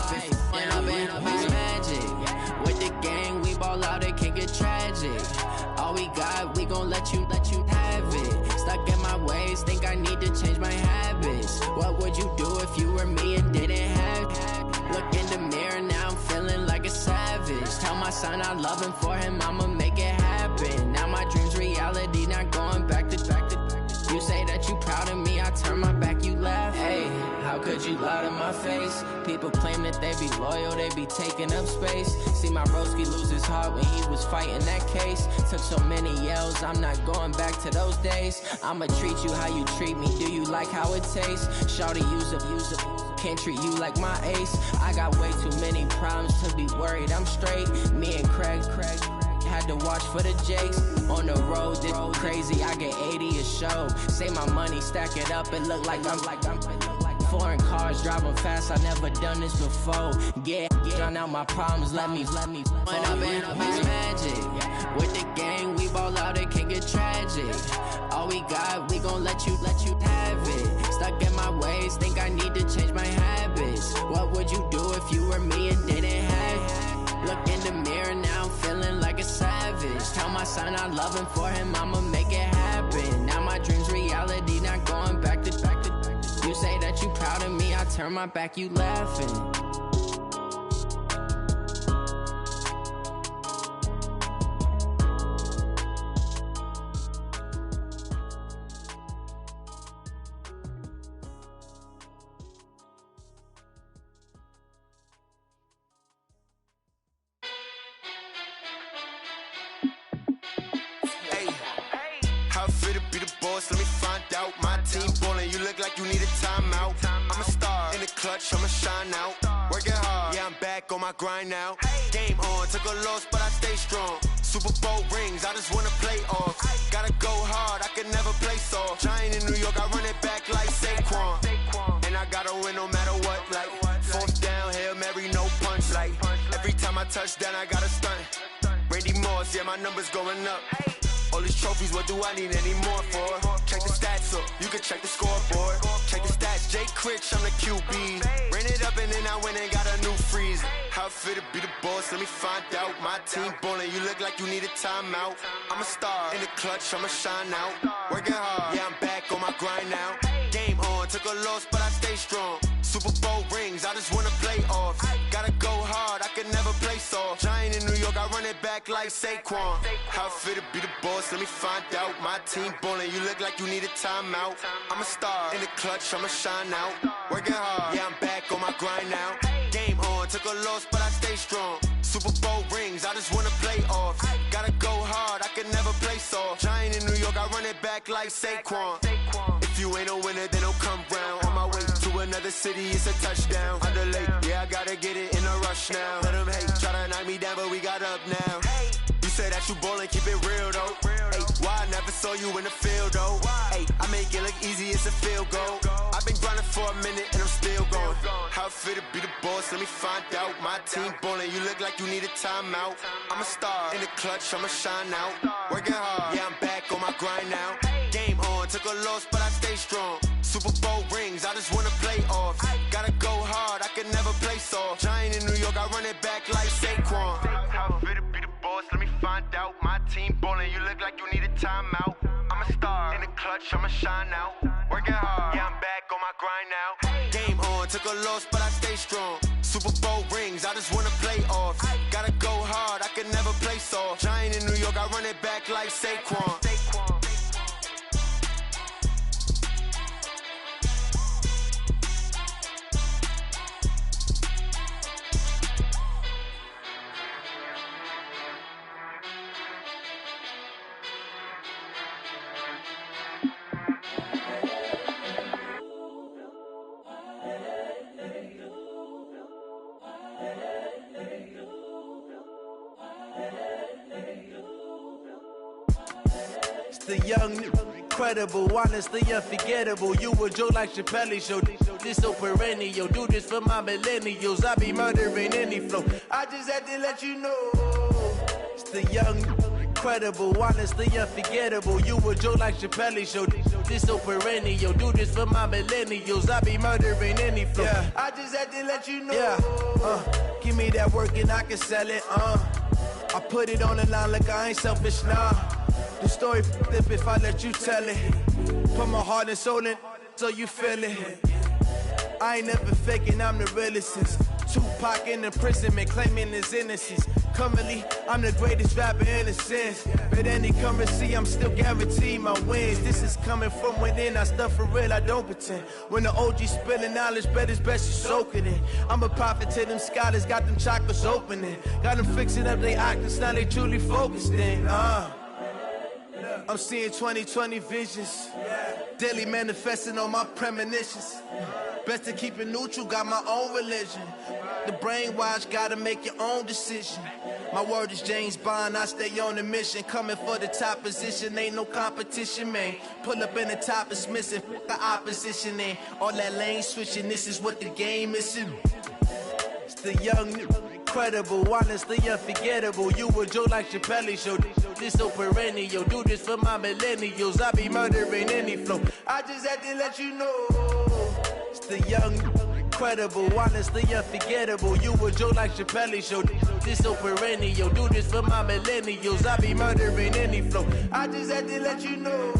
And I've been magic. With the gang, we ball out, it can get tragic. All we got, we gon' let you have it. Stuck in my ways, think I need to change my habits. What would you do if you were me and didn't have it? Look in the mirror, now I'm feeling like a savage. Tell my son I love him, for him I'ma make it happen. Now my dream's reality, not going back to. You say that you proud of me, I turn my back, you laugh. Hey, how could you lie to my face? People claim that they be loyal, they be taking up space. See my broski lose his heart when he was fighting that case. Took so many yells, I'm not going back to those days. I'ma treat you how you treat me, do you like how it tastes? Shawty, use up, can't treat you like my ace. I got way too many problems to be worried, I'm straight. Me and Craig had to watch for the Jakes. On the road, this crazy, I get 80 a show. Say my money, stack it up, it look like I'm Foreign cars driving fast, I never done this before. Drown out my problems, let me. When I been up is magic. With the gang, we ball out, it can get tragic. All we got, we gon' let you have it. Stuck in my ways, think I need to change my habits. What would you do if you were me and didn't have it? Look in the mirror, now I'm feeling like a savage. Tell my son I love him, for him I'ma make it happen. Now my dream's reality, not going back to. You say that you proud of me, I turn my back, you laughing. I'ma shine out, working hard, yeah I'm back on my grind now. Game on, took a loss but I stay strong. Super Bowl rings, I just wanna play off. Gotta go hard, I can never play soft. Giant in New York, I run it back like Saquon. And I gotta win no matter what, like fourth down, Hail Mary, no punch. Like every time I touch down, I gotta stunt. Randy Moss, yeah my numbers going up. All these trophies, what do I need any more for? Check the stats up, you can check the scoreboard. Check the stats, Jay Critch, I'm the QB. Ran it up and then I went and got a new freeze. How it feel to be the boss, let me find out. My team ballin', you look like you need a timeout. I'm a star, in the clutch, I'ma shine out. Working hard, yeah I'm back on my grind now. Game on, took a loss but I stay strong. Super Bowl rings, I just wanna play off. Gotta go hard, I can never play soft. Giant in New York, I run it back like Saquon. How it feel to be the boss, let me find out. My team ballin', you look like you need a timeout. I'm a star, in the clutch, I'ma shine out. Working hard, yeah I'm back on my grind now. Game on, took a loss but I stay strong. Super Bowl rings, I just wanna play off. Gotta go hard, I can never play soft. Giant in New York, I run it back like Saquon. If you ain't a winner, then don't come round. On my way to another city, it's a touchdown. Underlay, yeah, I gotta get it in a rush now. Let them hate, try to knock me down, but we got up now. You say that you ballin', keep it real though. Hey, why I never saw you in the field though? Hey, I make it look easy, it's a field goal. I've been grinding for a minute and I'm still going. How it feel to be the boss, let me find out. My team ballin', you look like you need a timeout. I'm a star, in the clutch, I'ma shine out. Working hard, yeah I'm back on my grind now. Game on, took a loss but I stay strong. Super Bowl rings, I just wanna play off. Gotta go hard, I can never play soft. Giant in New York, I run it back like Saquon. How it feel to be the boss, let me find out. My team ballin', you look like you need a timeout. I'm a star, in the clutch, I'ma shine out. Working hard, yeah I'm back on my grind now. Game on, took a loss but I stay strong. Super Bowl rings, I just wanna play off. Gotta go hard, I can never play soft. Giant in New York, I run it back like Saquon. The young, incredible, honestly unforgettable. You a Joe like Chappelle show. This so perennial. Do this for my millennials. I be murdering any flow. I just had to let you know. It's the young, incredible, honestly unforgettable. You a Joe like Chappelle show. This so perennial. Do this for my millennials. I be murdering any flow. Yeah. I just had to let you know. Yeah. Give me that work and I can sell it. I put it on the line like I ain't selfish, nah. The story flip if I let you tell it. Put my heart and soul in so you feel it. I ain't never faking, I'm the realest since Tupac in imprisonment, claiming his innocence. Currently, I'm the greatest rapper in a sense. But any currency, I'm still guaranteed my wins. This is coming from within, I stuff for real, I don't pretend. When the OG spilling knowledge, bet it's best you soak it in. I'm a prophet to them scholars, got them chakras opening. Got them fixing up they octaves, now they truly focused in. I'm seeing 2020 visions, daily manifesting on my premonitions. Best to keep it neutral, got my own religion. The brainwash, gotta make your own decision. My word is James Bond, I stay on the mission. Coming for the top position, ain't no competition, man. Pull up in the top, it's missing, the opposition ain't. All that lane switching, this is what the game is. It's the young, incredible, honestly unforgettable. You a Joe like Chappelle show. This so perennial, do this for my millennials. I be murdering any flow. I just had to let you know. It's the young, incredible, honestly unforgettable. You a Joe like Chappelle show. This so perennial, do this for my millennials. I be murdering any flow. I just had to let you know.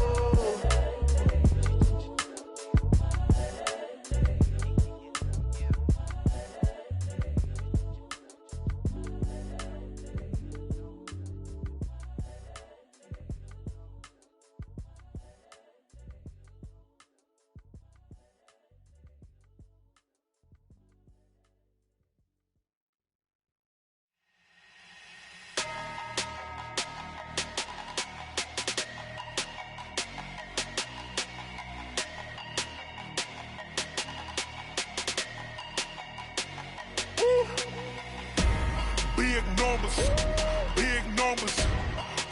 Big numbers,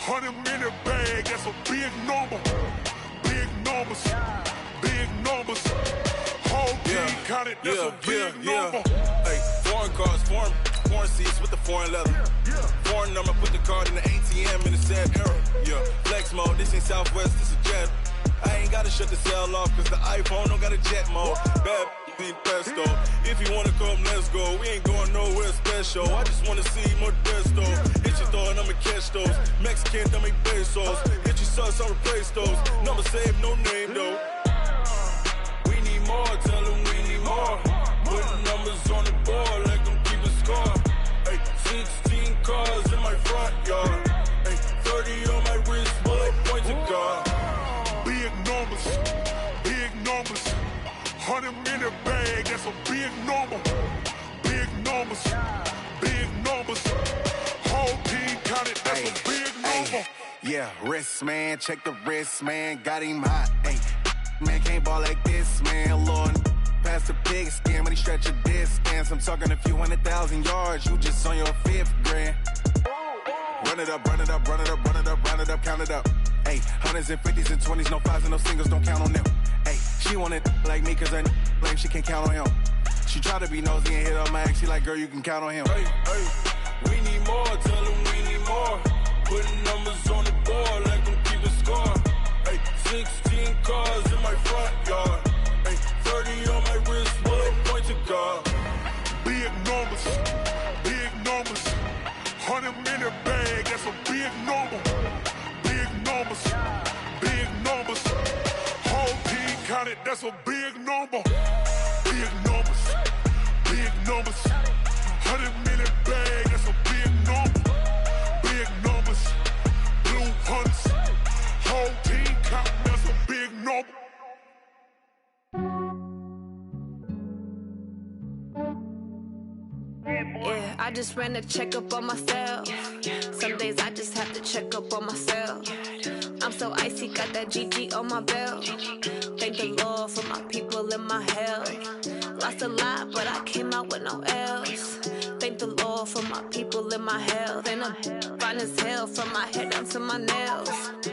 100-minute bag, that's a big number. Big numbers, whole team counted, that's a big number. Hey, foreign cars, foreign seats with the foreign leather. Foreign number, put the card in the ATM in the sad era. Yeah, flex mode, this ain't Southwest, this a jet. I ain't gotta shut the cell off, cause the iPhone don't got a jet mode. Bad in pesto. If you wanna come, let's go. We ain't going nowhere special. I just wanna see Modesto. Hit your thought, I'ma catch those. Mexican, don't make pesos. Hit your sus, I'll replace those. Number saved, no name though. We need more, tell them we need more. Putting numbers on the board like I'm keeping score. Hey, 16 cars in my front yard. Hey, 30 on my wrist, bullet point to God. Big numbers, 100-minute bag, that's a big number. Big numbers, whole team counted, that's a big number. Yeah, wrist man, check the wrist man, got him hot. Ay, man can't ball like this, man. Lord, past the pig skin, when he stretch a distance. I'm talking a few 100,000 yards, you just on your 5th grand. Run it up, count it up. Ay, 100s and 50s and 20s, no 5s and no singles, don't count on them. Ay, she want it like me, cause her blame, she can't count on him. She try to be nosy and hit on my ex, she like, girl, you can count on him. Hey, we need more, tell them we need more. Putting numbers on the board like I'm keeping score. Hey, 16 cars in my front yard. Hey, 30 on my wrist, bullet point to God. Big numbers, 100-minute bag, that's a big number. Big numbers, whole team counted, that's a big number. Big numbers, 100-minute bag, that's a big number. Big numbers, blue hunts, whole team counting, that's a big number. Yeah, I just ran a checkup on myself. Some days I just have to check up on myself. I'm so icy, got that GG on my belt. Thank the Lord for my people in my health. Lost a lot, but I came out with no else. Thank the Lord for my people in my health. And I'm fine as hell from my head down to my nails.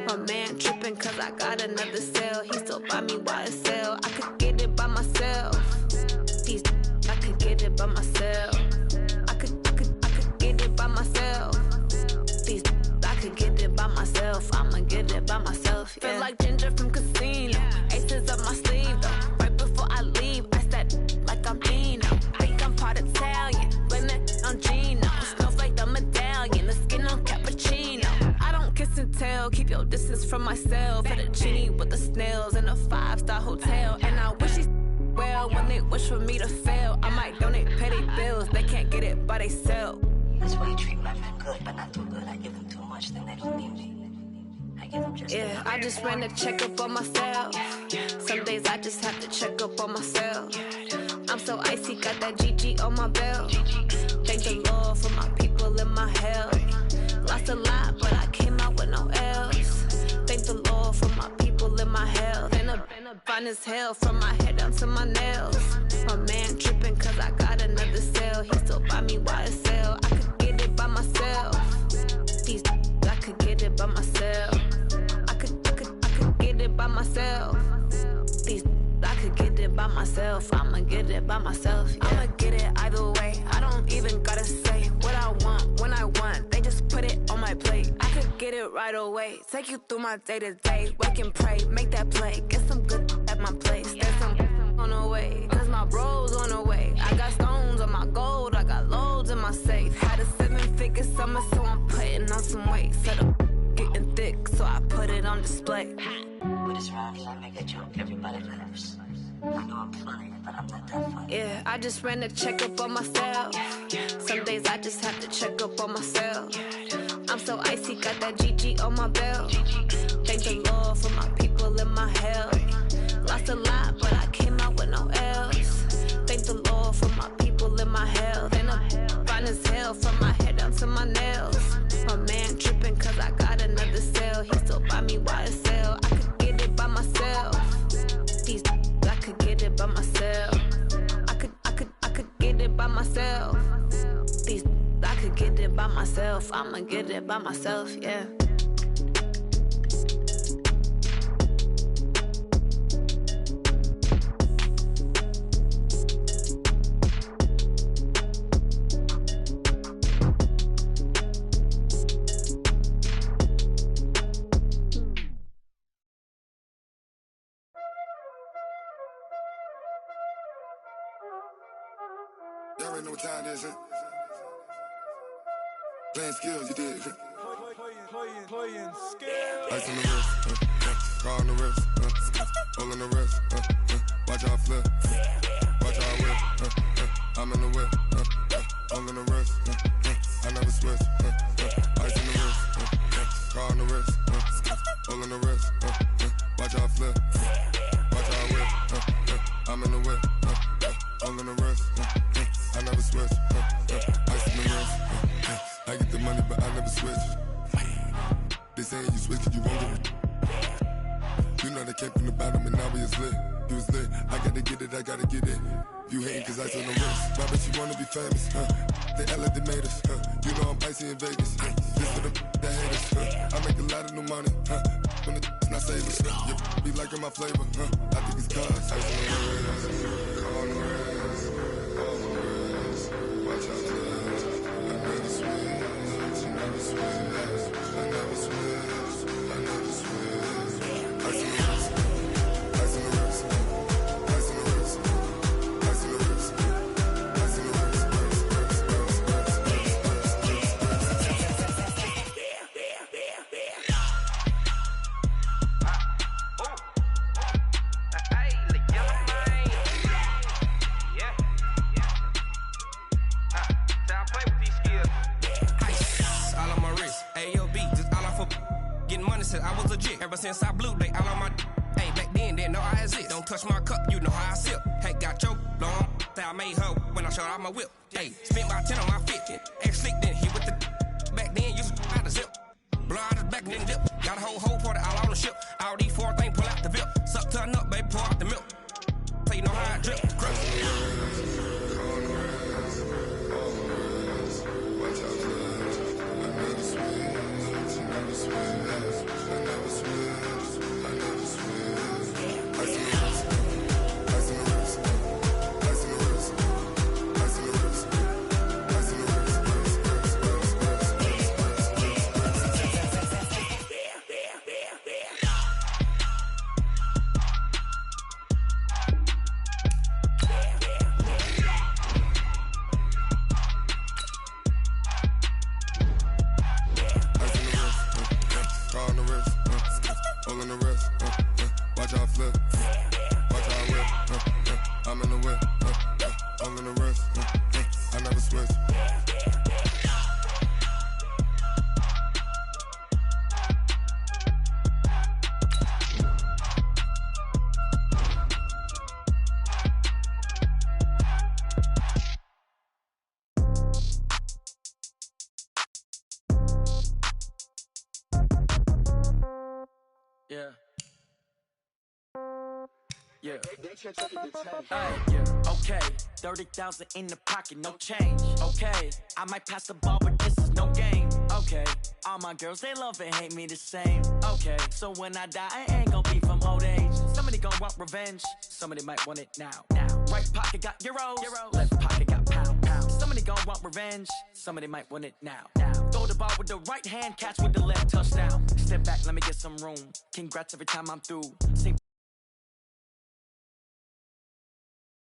My man tripping cause I got another cell. He still buy me YSL. I could get it by myself. These I could get it by myself. I could get it by myself. These I could get it by myself. I'ma get it by myself. Yeah. Feel like Ginger from Casino. Aces up my sleeve though. Right before I leave, I said like I'm Dino. Think I'm part Italian. Blame that on Gino. Smells like the medallion. The skin on cappuccino. I don't kiss and tell. Keep your distance from myself. For the genie with the snails in a 5-star hotel. And I wish he's well when they wish for me to fail. I might donate petty bills. They can't get it by themselves. That's why you treat my men good, but not too good. I give them too much, then they don't need me. I give them just yeah, I just ran a checkup on myself. Some days I just have to check up on myself. I'm so icy, got that GG on my belt. Thank the Lord for my people in my health. Lost a lot, but I came out with no else. Thank the Lord for my people in my health. And I'm fine as hell from my head down to my nails. My man tripping cause I got another sale. He still buy me YSL. I could get it by myself. These I could get it by myself. I could get it by myself. These I could get it by myself. I'ma get it by myself. Yeah. I'ma get it either way. I don't even gotta say what I want when I want. They just put it on my plate. I could get it right away. Take you through my day to day. Wake and pray, make that play. Get some good at my place. There's some on the way. Cause my bro's on the way. I got stones on my gold. I got loads in my safe. Had a 7-figure summer, so I'm putting on some weight. Set up getting thick, so I put it on display. With this round here, I make a joke, everybody laughs. I know I'm funny, but I'm not that funny. Yeah, I just ran a checkup on myself. Some days I just have to check up on myself. I'm so icy, got that GG on my belt. Thank the Lord for my people in my health. Lost a lot, but I came out with no L's. Thank the Lord for my people in my health. And I'm fine as hell from my head down to my nails. My man tripping cause I got another sale. He still buy me YSL. I could get it by myself. These I could get it by myself. I could get it by myself. These I could get it by myself. I'ma get it by myself, yeah. Y'all already know what time it is, huh? Playing skills, you did. Playing skills. Ice on the wrist, car on the wrist, hole in the wrist, watch how I flip, watch how I whip, I'm in the whip, hole in the wrist, I never switch, ice on the wrist, car on the wrist, hole in the wrist, watch how I flip, watch how I whip, I'm in the whip, hole in the wrist, I never switch, ice on the wrist, I get the money but I never switch. They saying you switch cause you won't get it. You know they came from the bottom and now we is lit. You was lit, I gotta get it, I gotta get it. You hating cause ice on the wrist. Why bet you wanna be famous, They act like they made us, You know I'm icy in Vegas, This for the that hate us, I make a lot of new money, When it's not savers, You be liking my flavor, I think it's cause ice on the wrist, on the wrist, on the wrist. Watch out for this, I never switch, I never switch, I never switch, I never switch. Ice on the wrist, ice on the wrist, ice on the wrist, ice on the wrist, ice on the wrist, Said I was legit ever since I blew they all on my hey back then didn't know I exist. Don't touch my cup, you know how I sip. Hey, got choked long that I made her when I showed out my whip. Hey, spent about 10 on my fit. Ex slick then hit with the back then used to out the zip. Blow out his back and then dip. Got a whole party all on the ship. All these 4 things pull out the VIP. Suck to a nut, baby, pour out the milk. So you know how I drip. Yeah. Yeah. Yeah. Okay. 30,000 in the pocket, no change. Okay. I might pass the ball, but this is no game. Okay. All my girls, they love and hate me the same. Okay. So when I die, I ain't gonna be from old age. Somebody gon' want revenge. Somebody might want it now. Right pocket got euros. Left pocket got pound. Somebody gon' want revenge. Somebody might want it now. Throw the ball with the right hand, catch with the left, touchdown. Step back, let me get some room. Congrats every time I'm through. Same